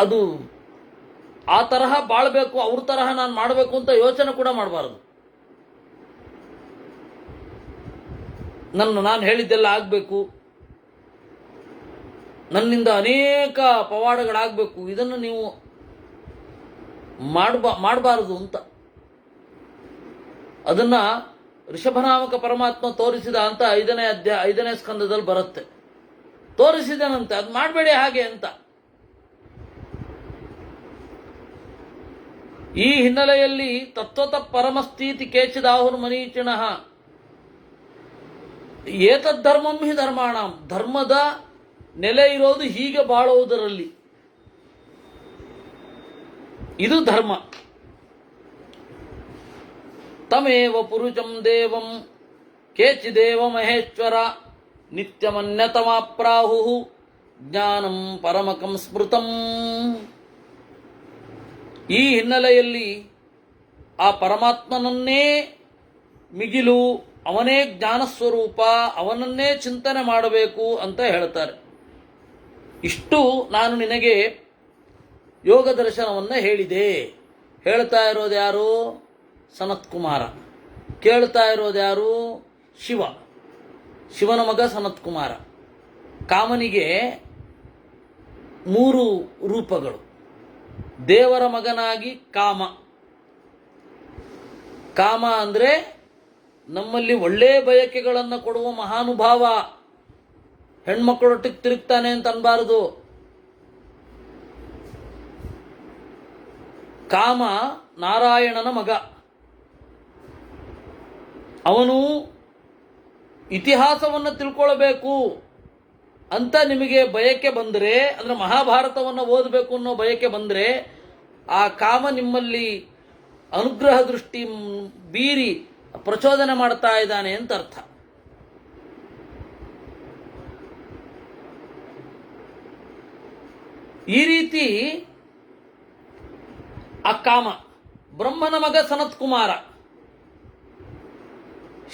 ಅದು ಆ ತರಹ ಬಾಳ್ಬೇಕು, ಅವ್ರ ತರಹ ನಾನು ಮಾಡಬೇಕು ಅಂತ ಯೋಚನೆ ಕೂಡ ಮಾಡಬಾರದು. ನಾನು ಹೇಳಿದ್ದೆಲ್ಲ ಆಗಬೇಕು, ನನ್ನಿಂದ ಅನೇಕ ಪವಾಡಗಳಾಗಬೇಕು, ಇದನ್ನು ನೀವು ಮಾಡಬಾರದು ಅಂತ. ಅದನ್ನ ಋಷಭನಾಮಕ ಪರಮಾತ್ಮ ತೋರಿಸಿದ ಅಂತ 5ನೇ ಸ್ಕಂದದಲ್ಲಿ ಬರುತ್ತೆ. ತೋರಿಸಿದನಂತೆ, ಅದು ಮಾಡಬೇಡಿ ಹಾಗೆ ಅಂತ. ಈ ಹಿನ್ನೆಲೆಯಲ್ಲಿ ತತ್ವತಃ ಪರಮಸ್ಥಿತಿ ಕೇಚಿದಾಹುರ್ ಮನೀಚಿಣಃ ಏತದ್ಧರ್ಮಂ ಹಿ ಧರ್ಮಾಣಂ. ಧರ್ಮದ ನೆಲೆ ಇರೋದು ಹೀಗೆ ಬಾಳುವುದರಲ್ಲಿ. ಇದು ಧರ್ಮ. ತಮೇವ ಪುರುಷಂ ದೇವಂ ಕೇಚಿದೇವ ಮಹೇಶ್ವರ ನಿತ್ಯಮನ್ಯತಮಾಪ್ರಾಹು ಜ್ಞಾನಂ ಪರಮಕಂ ಸ್ಮೃತಂ. ಈ ಹಿನ್ನೆಲೆಯಲ್ಲಿ ಆ ಪರಮಾತ್ಮನನ್ನೇ ಮಿಗಿಲು, ಅವನೇ ಜ್ಞಾನಸ್ವರೂಪ, ಅವನನ್ನೇ ಚಿಂತನೆ ಮಾಡಬೇಕು ಅಂತ ಹೇಳ್ತಾರೆ. ಇಷ್ಟು ನಾನು ನಿನಗೆ ಯೋಗ ದರ್ಶನವನ್ನು ಹೇಳಿದೆ. ಹೇಳ್ತಾ ಇರೋದು ಯಾರು? ಸನತ್ಕುಮಾರ. ಕೇಳ್ತಾ ಇರೋದು ಯಾರು? ಶಿವ. ಶಿವನ ಮಗ ಸನತ್ಕುಮಾರ. ಕಾಮನಿಗೆ 3 ರೂಪಗಳು. ದೇವರ ಮಗನಾಗಿ ಕಾಮ. ಕಾಮ ಅಂದರೆ ನಮ್ಮಲ್ಲಿ ಒಳ್ಳೆಯ ಬಯಕೆಗಳನ್ನು ಕೊಡುವ ಮಹಾನುಭಾವ. ಹೆಣ್ಮಕ್ಕಳೊಟ್ಟಿಗೆ ತಿರುಗ್ತಾನೆ ಅಂತ ಅನ್ಬಾರದು. ಕಾಮ ನಾರಾಯಣನ ಮಗ. ಅವನು ಇತಿಹಾಸವನ್ನು ತಿಳ್ಕೊಳ್ಬೇಕು ಅಂತ ನಿಮಗೆ ಬಯಕೆ ಬಂದರೆ, ಅಂದರೆ ಮಹಾಭಾರತವನ್ನು ಓದಬೇಕು ಅನ್ನೋ ಬಯಕೆ ಬಂದರೆ, ಆ ಕಾಮ ನಿಮ್ಮಲ್ಲಿ ಅನುಗ್ರಹ ದೃಷ್ಟಿ ಬೀರಿ ಪ್ರಚೋದನೆ ಮಾಡ್ತಾ ಇದ್ದಾನೆ ಅಂತ ಅರ್ಥ. ಈ ರೀತಿ ಆ ಕಾಮ. ಬ್ರಹ್ಮನ ಮಗ ಸನತ್ಕುಮಾರ,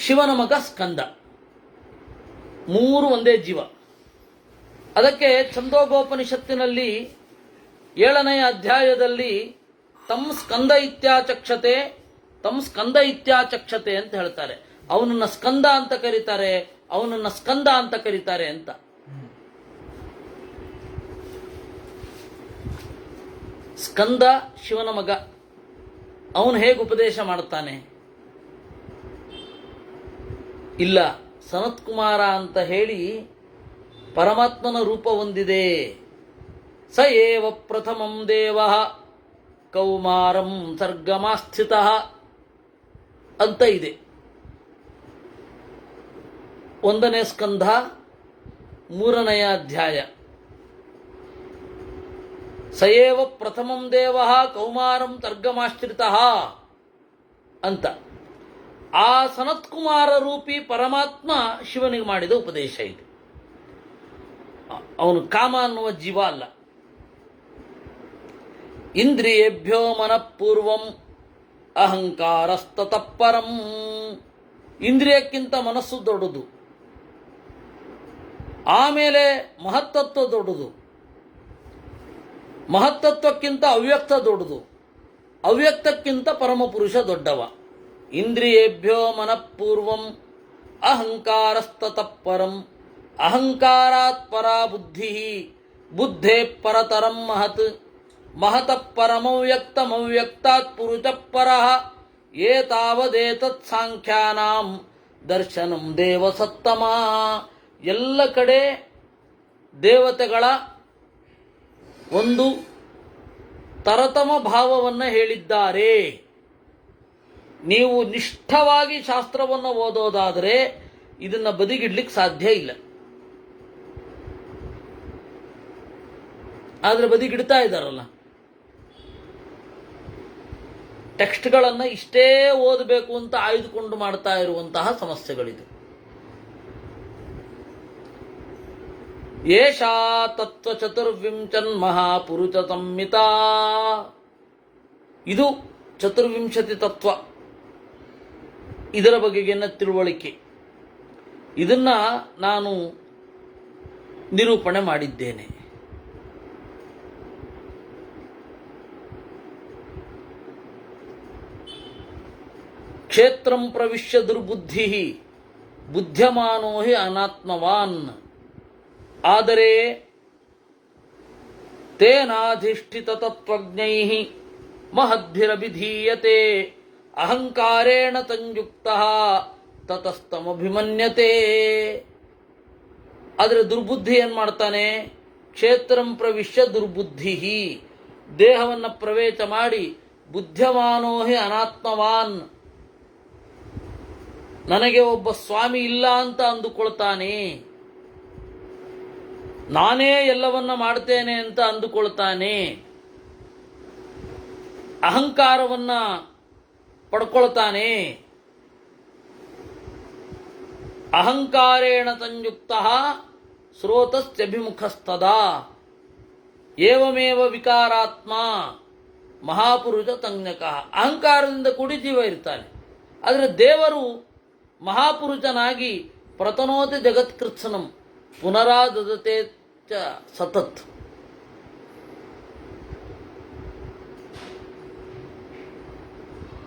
ಶಿವನ ಮಗ ಸ್ಕಂದ. 3 ಒಂದೇ ಜೀವ. ಅದಕ್ಕೆ ಛಂದೋಗೋಪನಿಷತ್ತಿನಲ್ಲಿ 7ನೇ ಅಧ್ಯಾಯದಲ್ಲಿ ತಂ ಸ್ಕಂದ ಇತ್ಯಾಚಕ್ಷತೆ, ತಂ ಸ್ಕಂದ ಇತ್ಯಾಚಕ್ಷತೆ ಅಂತ ಹೇಳ್ತಾರೆ. ಅವನನ್ನ ಸ್ಕಂದ ಅಂತ ಕರೀತಾರೆ, ಅವನನ್ನ ಸ್ಕಂದ ಅಂತ ಕರೀತಾರೆ ಅಂತ. ಸ್ಕಂದ ಶಿವನ ಮಗ. ಅವನು ಹೇಗೆ ಉಪದೇಶ ಮಾಡುತ್ತಾನೆ? ಇಲ್ಲ, ಸನತ್ಕುಮಾರ ಅಂತ ಹೇಳಿ ಪರಮಾತ್ಮನ ರೂಪ ಹೊಂದಿದೆ. ಸ ಏವ ಪ್ರಥಮಂ ದೇವ ಕೌಮಾರಂ ಸರ್ಗಮಾಸ್ಥಿತ ಅಂತ ಇದೆ. 1ನೇ ಸ್ಕಂಧ 3ನೇ ಅಧ್ಯಾಯ. ಸಯೇವ ಪ್ರಥಮಂ ದೇವ ಕೌಮಾರಂ ತರ್ಗಮಾಶ್ರಿತ ಅಂತ. ಆ ಸನತ್ಕುಮಾರ ರೂಪಿ ಪರಮಾತ್ಮ ಶಿವನಿಗೆ ಮಾಡಿದ ಉಪದೇಶ ಇದು. ಅವನು ಕಾಮ ಅನ್ನುವ ಜೀವ ಅಲ್ಲ. ಇಂದ್ರಿಯೇಭ್ಯೋ ಮನಃಪೂರ್ವಂ ಅಹಂಕಾರಸ್ತತಃಪರಂ. ಇಂದ್ರಿಯಕ್ಕಿಂತ ಮನಸ್ಸು ದೊಡ್ಡದು, ಆಮೇಲೆ ಮಹತ್ತತ್ವ ದೊಡ್ಡದು, ಮಹತ್ತತ್ವಕ್ಕಿಂತ ಅವ್ಯಕ್ತ ದೊಡ್ಡದು, ಅವ್ಯಕ್ತಕ್ಕಿಂತ ಪರಮಪುರುಷ ದೊಡ್ಡವ. ಇಂದ್ರಿಯೇಭ್ಯೋ ಮನಃಪೂರ್ವಂ ಅಹಂಕಾರಸ್ತತಃಪರಂ. ಅಹಂಕಾರಾತ್ ಪರಾ ಬುದ್ಧಿ, ಬುದ್ಧೇ ಪರತರಂ ಮಹತ್. ಮಹತಃ ಪರಮವ್ಯಕ್ತಮವ್ಯಕ್ತಾತ್ ಪುರುಷಃ ಪರಃ. ಏತಾವದೇತತ್ ಸಾಂಖ್ಯಾನಾಂ ದರ್ಶನಂ ದೇವಸತ್ತಮ. ಎಲ್ಲ ಕಡೆ ದೇವತೆಗಳ ಒಂದು ತರತಮ ಭಾವವನ್ನು ಹೇಳಿದ್ದಾರೆ. ನೀವು ನಿಷ್ಠವಾಗಿ ಶಾಸ್ತ್ರವನ್ನು ಓದೋದಾದರೆ ಇದನ್ನು ಬದಿಗಿಡ್ಲಿಕ್ಕೆ ಸಾಧ್ಯ ಇಲ್ಲ. ಆದರೆ ಬದಿಗಿಡ್ತಾ ಇದ್ದಾರಲ್ಲ. ಟೆಕ್ಸ್ಟ್ಗಳನ್ನು ಇಷ್ಟೇ ಓದಬೇಕು ಅಂತ ಆಯ್ದುಕೊಂಡು ಮಾಡ್ತಾ ಇರುವಂತಹ ಸಮಸ್ಯೆಗಳಿದು. ಏಷಾ ತತ್ವ ಚತುರ್ವಿಂಶನ್ ಮಹಾಪುರುಷ ಸಂಹಿತಾ. ಇದು ಚತುರ್ವಿಂಶತಿ ತತ್ವ, ಇದರ ಬಗೆಗಿನ ತಿಳುವಳಿಕೆ. ಇದನ್ನ ನಾನು ನಿರೂಪಣೆ ಮಾಡಿದ್ದೇನೆ. ಕ್ಷೇತ್ರಂ ಪ್ರವಿಶ್ಯ ದುರ್ಬುದ್ಧಿ ಬುದ್ಧ್ಯಮಾನೋ ಹಿ ಅನಾತ್ಮವಾನ್. ಆದರೆ ತೇನಾಧಿಷ್ಠಿತ ತತ್ವಜ್ಞೈ ಮಹದ್ಭಿರಭಿಧೀಯತೆ ಅಹಂಕಾರೇಣ ಸಂಯುಕ್ತಃ ತತಸ್ತಮಭಿಮನ್ಯತೆ. ಆದರೆ ದುರ್ಬುದ್ಧಿ ಏನು ಮಾಡ್ತಾನೆ? ಕ್ಷೇತ್ರಂ ಪ್ರವಿಶ್ಯ ದುರ್ಬುದ್ಧಿ, ದೇಹವನ್ನು ಪ್ರವೇಶ ಮಾಡಿ ಬುದ್ಧ್ಯಮಾನೋ ಹಿ ಅನಾತ್ಮವಾನ್, ನನಗೆ ಒಬ್ಬ ಸ್ವಾಮಿ ಇಲ್ಲ ಅಂತ ಅಂದುಕೊಳ್ತಾನೆ, ನಾನೇ ಎಲ್ಲವನ್ನ ಮಾಡ್ತೇನೆ ಅಂತ ಅಂದುಕೊಳ್ತಾನೆ, ಅಹಂಕಾರವನ್ನ ಪಡ್ಕೊಳ್ತಾನೆ. ಅಹಂಕಾರೇಣ ಸಂಯುಕ್ತ ಸ್ರೋತಸ್ತ್ಯಭಿಮುಖಸ್ತದಾ ಏವಮೇವ ವಿಕಾರಾತ್ಮ ಮಹಾಪುರುಷ ತಂಜ್ಞಕ. ಅಹಂಕಾರದಿಂದ ಕೂಡಿ ಜೀವ ಇರ್ತಾನೆ. ಆದರೆ ದೇವರು ಮಹಾಪುರುಷನಾಗಿ ಪ್ರತನೋತಿ ಜಗತ್ಕೃತ್ಸನಂ ಪುನರಾದದತೆ ಚ ಸತತ್.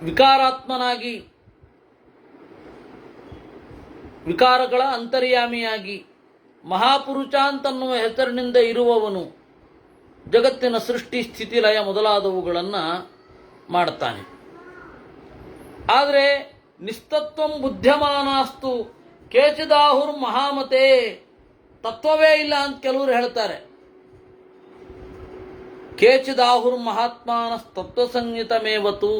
ವಿಕಾರಾತ್ಮನಾಗಿ, ವಿಕಾರಗಳ ಅಂತರ್ಯಾಮಿಯಾಗಿ ಮಹಾಪುರುಷ ಅಂತನ್ನುವ ಹೆಸರಿನಿಂದ ಇರುವವನು ಜಗತ್ತಿನ ಸೃಷ್ಟಿ ಸ್ಥಿತಿ ಲಯ ಮೊದಲಾದವುಗಳನ್ನು ಮಾಡ್ತಾನೆ. ಆದರೆ ನಿಸ್ತತ್ವಂ ಬುದ್ಧಮಾನಾಸ್ತು ಕೇಚಿದಾಹುರ್ ಮಹಾಮತೆ, ತತ್ವವೇ ಇಲ್ಲ ಅಂತ ಕೆಲವರು ಹೇಳ್ತಾರೆ. ಕೇಚಿದಾಹುರ್ ಮಹಾತ್ಮಾನ ತತ್ವಸಂಹಿತಮೇವತು,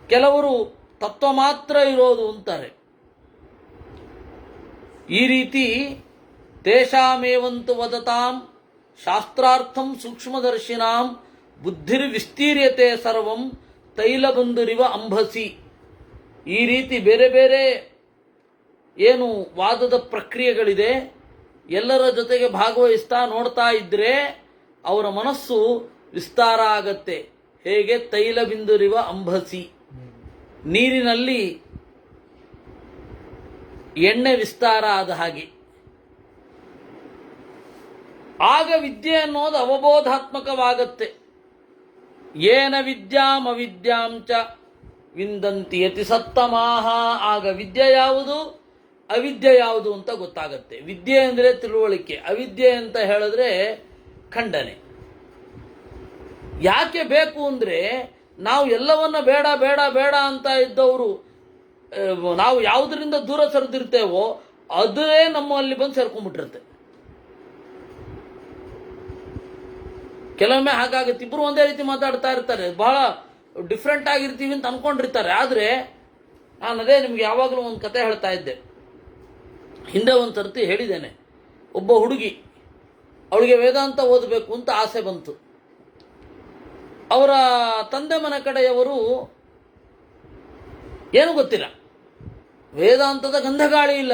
ಕೆಲವರು ತತ್ವ ಮಾತ್ರ ಇರೋದು ಅಂತಾರೆ. ಈ ರೀತಿ ತೇಷಾಮೇವಂತು ವದತಾಂ ಶಾಸ್ತ್ರಾರ್ಥಂ ಸೂಕ್ಷ್ಮದರ್ಶಿನಾಂ ಬುದ್ಧಿರ್ವಿಸ್ತೀರ್ಯತೆ ಸರ್ವಂ ತೈಲಬಂಧುರಿವ ಅಂಬಸಿ. ಈ ರೀತಿ ಬೇರೆ ಬೇರೆ ಏನು ವಾದದ ಪ್ರಕ್ರಿಯೆಗಳಿದೆ, ಎಲ್ಲರ ಜೊತೆಗೆ ಭಾಗವಹಿಸ್ತಾ ನೋಡ್ತಾ ಇದ್ದರೆ ಅವರ ಮನಸ್ಸು ವಿಸ್ತಾರ ಆಗತ್ತೆ. ಹೇಗೆ ತೈಲಬಿಂದುರಿವ ಅಂಬಸಿ, ನೀರಿನಲ್ಲಿ ಎಣ್ಣೆ ವಿಸ್ತಾರ ಆದ ಹಾಗೆ. ಆಗ ವಿದ್ಯೆ ಅನ್ನೋದು ಅವಬೋಧಾತ್ಮಕವಾಗತ್ತೆ. ಏನ ವಿದ್ಯಾಂ ಅವಿದ್ಯಾಂ ಚ ವಿಂದಂತಿ ಯತಿ ಸತ್ತಮಾಹ. ಆಗ ವಿದ್ಯೆ ಯಾವುದು ಅವಿದ್ಯೆ ಯಾವುದು ಅಂತ ಗೊತ್ತಾಗತ್ತೆ. ವಿದ್ಯೆ ಅಂದರೆ ತಿಳುವಳಿಕೆ, ಅವಿದ್ಯೆ ಅಂತ ಹೇಳಿದ್ರೆ ಖಂಡನೆ. ಯಾಕೆ ಬೇಕು ಅಂದರೆ ನಾವು ಎಲ್ಲವನ್ನ ಬೇಡ ಬೇಡ ಬೇಡ ಅಂತ ಇದ್ದವರು ನಾವು ಯಾವುದರಿಂದ ದೂರ ಸರಿದಿರ್ತೇವೋ ಅದೇ ನಮ್ಮಲ್ಲಿ ಬಂದು ಸೇರ್ಕೊಂಡ್ಬಿಟ್ಟಿರುತ್ತೆ. ಕೆಲವೊಮ್ಮೆ ಹಾಗಾಗುತ್ತೆ. ಇಬ್ಬರು ಒಂದೇ ರೀತಿ ಮಾತಾಡ್ತಾ ಇರ್ತಾರೆ, ಬಹಳ ಡಿಫ್ರೆಂಟ್ ಆಗಿರ್ತೀವಿ ಅಂತ ಅನ್ಕೊಂಡಿರ್ತಾರೆ. ಆದರೆ ನಾನು ಅದೇ ನಿಮ್ಗೆ ಯಾವಾಗಲೂ ಒಂದು ಕತೆ ಹೇಳ್ತಾ ಇದ್ದೆ, ಹಿಂದೆ ಒಂದು ಸರ್ತಿ ಹೇಳಿದ್ದೇನೆ. ಒಬ್ಬ ಹುಡುಗಿ, ಅವಳಿಗೆ ವೇದಾಂತ ಓದಬೇಕು ಅಂತ ಆಸೆ ಬಂತು. ಅವರ ತಂದೆ ಮನೆ ಕಡೆಯವರು ಏನು ಗೊತ್ತಿಲ್ಲ, ವೇದಾಂತದ ಗಂಧಗಾಳಿ ಇಲ್ಲ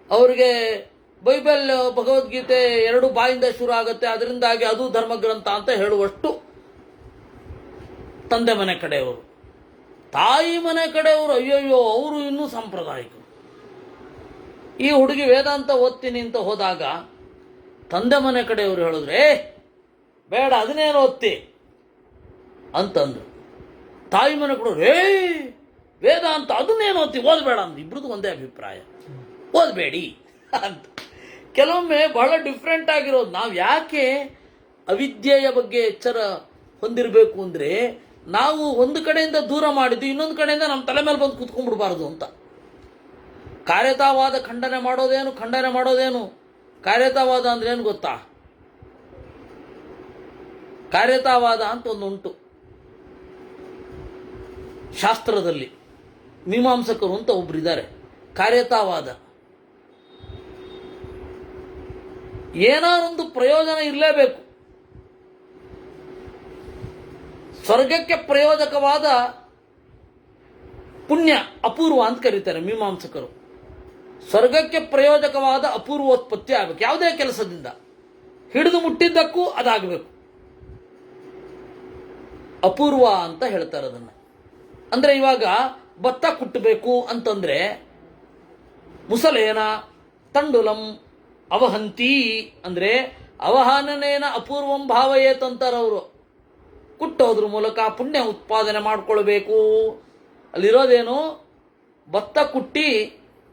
ಅವರಿಗೆ. ಬೈಬಲ್ ಭಗವದ್ಗೀತೆ ಎರಡು ಬಾಯಿಂದ ಶುರು ಆಗುತ್ತೆ, ಅದರಿಂದಾಗಿ ಅದು ಧರ್ಮಗ್ರಂಥ ಅಂತ ಹೇಳುವಷ್ಟು ತಂದೆ ಮನೆ ಕಡೆಯವರು. ತಾಯಿ ಮನೆ ಕಡೆಯವರು ಅಯ್ಯಯ್ಯೋ, ಅವರು ಇನ್ನೂ ಸಾಂಪ್ರದಾಯಿಕರು. ಈ ಹುಡುಗಿ ವೇದಾಂತ ಓದ್ತೀನಿ ಅಂತ ಹೋದಾಗ ತಂದೆ ಮನೆ ಕಡೆಯವರು ಹೇಳಿದ್ರೆ ಬೇಡ ಅದನ್ನೇನು ಓದ್ತಿ ಅಂತಂದ್ರು. ತಾಯಿ ಮನೆ ಕಡೆಯವರು ವೇದಾಂತ ಅದನ್ನೇನು ಓದ್ತಿ, ಓದಬೇಡ ಅಂದ್ರು. ಇಬ್ರದ್ದು ಒಂದೇ ಅಭಿಪ್ರಾಯ, ಓದಬೇಡಿ ಅಂತ. ಕೆಲವೊಮ್ಮೆ ಬಹಳ ಡಿಫ್ರೆಂಟ್ ಆಗಿರೋದು. ನಾವು ಯಾಕೆ ಅವಿದ್ಯೆಯ ಬಗ್ಗೆ ಎಚ್ಚರ ಹೊಂದಿರಬೇಕು ಅಂದರೆ, ನಾವು ಒಂದು ಕಡೆಯಿಂದ ದೂರ ಮಾಡಿದ್ವಿ, ಇನ್ನೊಂದು ಕಡೆಯಿಂದ ನಮ್ಮ ತಲೆ ಮೇಲೆ ಬಂದು ಕೂತ್ಕೊಂಡ್ಬಿಡ್ಬಾರ್ದು ಅಂತ. ಕಾರ್ಯತಾವಾದ ಖಂಡನೆ ಮಾಡೋದೇನು. ಕಾರ್ಯತಾವಾದ ಅಂದ್ರೆ ಏನು ಗೊತ್ತಾ? ಕಾರ್ಯತಾವಾದ ಅಂತ ಒಂದು ಉಂಟು ಶಾಸ್ತ್ರದಲ್ಲಿ, ಮೀಮಾಂಸಕರು ಅಂತ ಒಬ್ರಿದ್ದಾರೆ. ಕಾರ್ಯತಾವಾದ, ಏನಾರೊಂದು ಪ್ರಯೋಜನ ಇರಲೇಬೇಕು. ಸ್ವರ್ಗಕ್ಕೆ ಪ್ರಯೋಜಕವಾದ ಪುಣ್ಯ ಅಪೂರ್ವ ಅಂತ ಕರೀತಾರೆ ಮೀಮಾಂಸಕರು. ಸ್ವರ್ಗಕ್ಕೆ ಪ್ರಯೋಜಕವಾದ ಅಪೂರ್ವೋತ್ಪತ್ತಿ ಆಗಬೇಕು. ಯಾವುದೇ ಕೆಲಸದಿಂದ ಹಿಡಿದು ಮುಟ್ಟಿದ್ದಕ್ಕೂ ಅದಾಗಬೇಕು. ಅಪೂರ್ವ ಅಂತ ಹೇಳ್ತಾರೆ ಅದನ್ನು. ಅಂದರೆ ಇವಾಗ ಭತ್ತ ಕುಟ್ಟಬೇಕು ಅಂತಂದ್ರೆ ಮುಸಲೇನ ತಂಡುಲಂ ಅವಹಂತಿ ಅಂದರೆ ಅವಹಾನನೇನ ಅಪೂರ್ವಂ ಭಾವಯೇತ್ ಅಂತಾರವರು. ಕುಟ್ಟೋದ್ರ ಮೂಲಕ ಪುಣ್ಯ ಉತ್ಪಾದನೆ ಮಾಡಿಕೊಳ್ಬೇಕು. ಅಲ್ಲಿರೋದೇನು, ಭತ್ತ ಕುಟ್ಟಿ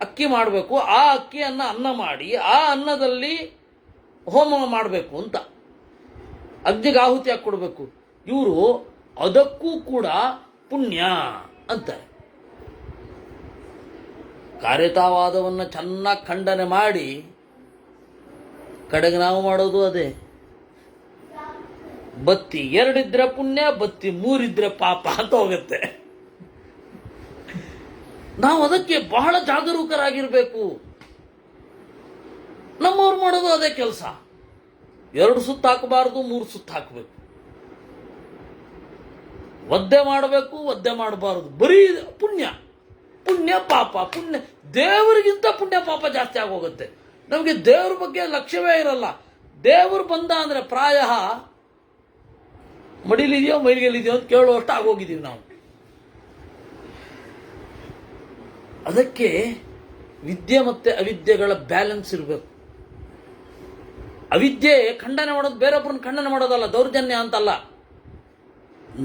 ಅಕ್ಕಿ ಮಾಡಬೇಕು, ಆ ಅಕ್ಕಿಯನ್ನು ಅನ್ನ ಮಾಡಿ ಆ ಅನ್ನದಲ್ಲಿ ಹೋಮ ಮಾಡಬೇಕು ಅಂತ, ಅಗ್ನಿಗೆ ಆಹುತಿ ಹಾಕಿ ಕೊಡಬೇಕು. ಇವರು ಅದಕ್ಕೂ ಕೂಡ ಪುಣ್ಯ ಅಂತಾರೆ. ಕಾರ್ಯತಾವಾದವನ್ನು ಚೆನ್ನಾಗಿ ಖಂಡನೆ ಮಾಡಿ ಕಡೆಗೆ ನಾವು ಮಾಡೋದು ಅದೇ. ಬತ್ತಿ ಎರಡಿದ್ರೆ ಪುಣ್ಯ, ಬತ್ತಿ ಮೂರಿದ್ರೆ ಪಾಪ ಅಂತ ಹೋಗುತ್ತೆ. ನಾವು ಅದಕ್ಕೆ ಬಹಳ ಜಾಗರೂಕರಾಗಿರ್ಬೇಕು. ನಮ್ಮವ್ರು ಮಾಡೋದು ಅದೇ ಕೆಲಸ. 2 ಸುತ್ತು ಹಾಕಬಾರ್ದು, 3 ಸುತ್ತು ಹಾಕಬೇಕು. ಒದ್ದೆ ಮಾಡಬೇಕು, ಒದ್ದೆ ಮಾಡಬಾರದು. ಬರೀ ಪುಣ್ಯ ಪುಣ್ಯ ಪಾಪ, ಪುಣ್ಯ ದೇವರಿಗಿಂತ ಪುಣ್ಯ ಪಾಪ ಜಾಸ್ತಿ ಆಗೋಗುತ್ತೆ. ನಮಗೆ ದೇವ್ರ ಬಗ್ಗೆ ಲಕ್ಷ್ಯವೇ ಇರಲ್ಲ. ದೇವರು ಬಂದ ಅಂದರೆ ಪ್ರಾಯ ಮಡಿಲಿದೆಯೋ ಮೈಲಿಗೆಲ್ಲಿದೆಯೋ ಅಂತ ಕೇಳುವಷ್ಟು ಆಗೋಗಿದ್ದೀವಿ ನಾವು. ಅದಕ್ಕೆ ವಿದ್ಯೆ ಮತ್ತು ಅವಿದ್ಯೆಗಳ ಬ್ಯಾಲೆನ್ಸ್ ಇರಬೇಕು. ಅವಿದ್ಯೆ ಖಂಡನೆ ಮಾಡೋದು ಬೇರೊಬ್ಬರನ್ನ ಖಂಡನೆ ಮಾಡೋದಲ್ಲ, ದೌರ್ಜನ್ಯ ಅಂತಲ್ಲ.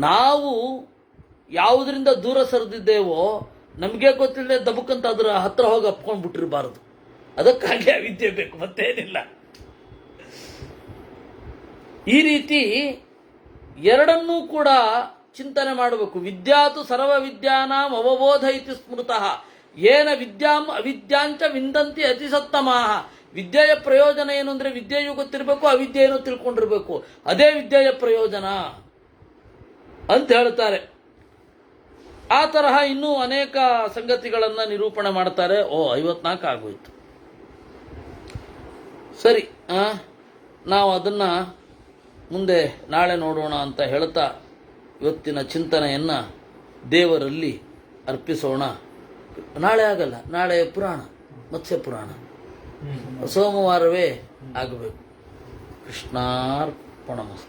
ನಾವು ಯಾವುದರಿಂದ ದೂರ ಸರಿದಿದ್ದೇವೋ ನಮಗೆ ಗೊತ್ತಿಲ್ಲದೆ ದಬಕ್ಕಂತ ಅದರ ಹತ್ರ ಹೋಗಿ ಅಪ್ಕೊಂಡು ಬಿಟ್ಟಿರಬಾರದು. ಅದಕ್ಕಾಗಿ ಅವಿದ್ಯೆ ಬೇಕು, ಮತ್ತೇನಿಲ್ಲ. ಈ ರೀತಿ ಎರಡನ್ನೂ ಕೂಡ ಚಿಂತನೆ ಮಾಡಬೇಕು. ವಿದ್ಯಾತು ಸರ್ವ ವಿದ್ಯಾನಾಂ ಅವಬೋಧ ಇತಿ ಸ್ಮೃತಃ ಏನ ವಿದ್ಯಾಂ ಅವಿದ್ಯಾಂಚ ವಿಂದಂತಿ ಅತಿಸತ್ತಮಾಹ. ವಿದ್ಯೆಯ ಪ್ರಯೋಜನ ಏನು ಅಂದರೆ ವಿದ್ಯೆಯೂ ಗೊತ್ತಿರಬೇಕು, ಅವಿದ್ಯೆಯನ್ನು ತಿಳ್ಕೊಂಡಿರಬೇಕು. ಅದೇ ವಿದ್ಯೆಯ ಪ್ರಯೋಜನ ಅಂತ ಹೇಳ್ತಾರೆ. ಆ ತರಹ ಇನ್ನೂ ಅನೇಕ ಸಂಗತಿಗಳನ್ನು ನಿರೂಪಣೆ ಮಾಡ್ತಾರೆ. 54 ಆಗೋಯ್ತು. ಸರಿ, ನಾವು ಅದನ್ನು ಮುಂದೆ ನಾಳೆ ನೋಡೋಣ ಅಂತ ಹೇಳ್ತಾ ಇವತ್ತಿನ ಚಿಂತನೆಯನ್ನು ದೇವರಲ್ಲಿ ಅರ್ಪಿಸೋಣ. ನಾಳೆ ಆಗಲ್ಲ, ನಾಳೆ ಪುರಾಣ, ಮತ್ಸ್ಯ ಪುರಾಣ, ಸೋಮವಾರವೇ ಆಗಬೇಕು. ಕೃಷ್ಣಾರ್ಪಣಮಸ್ತು.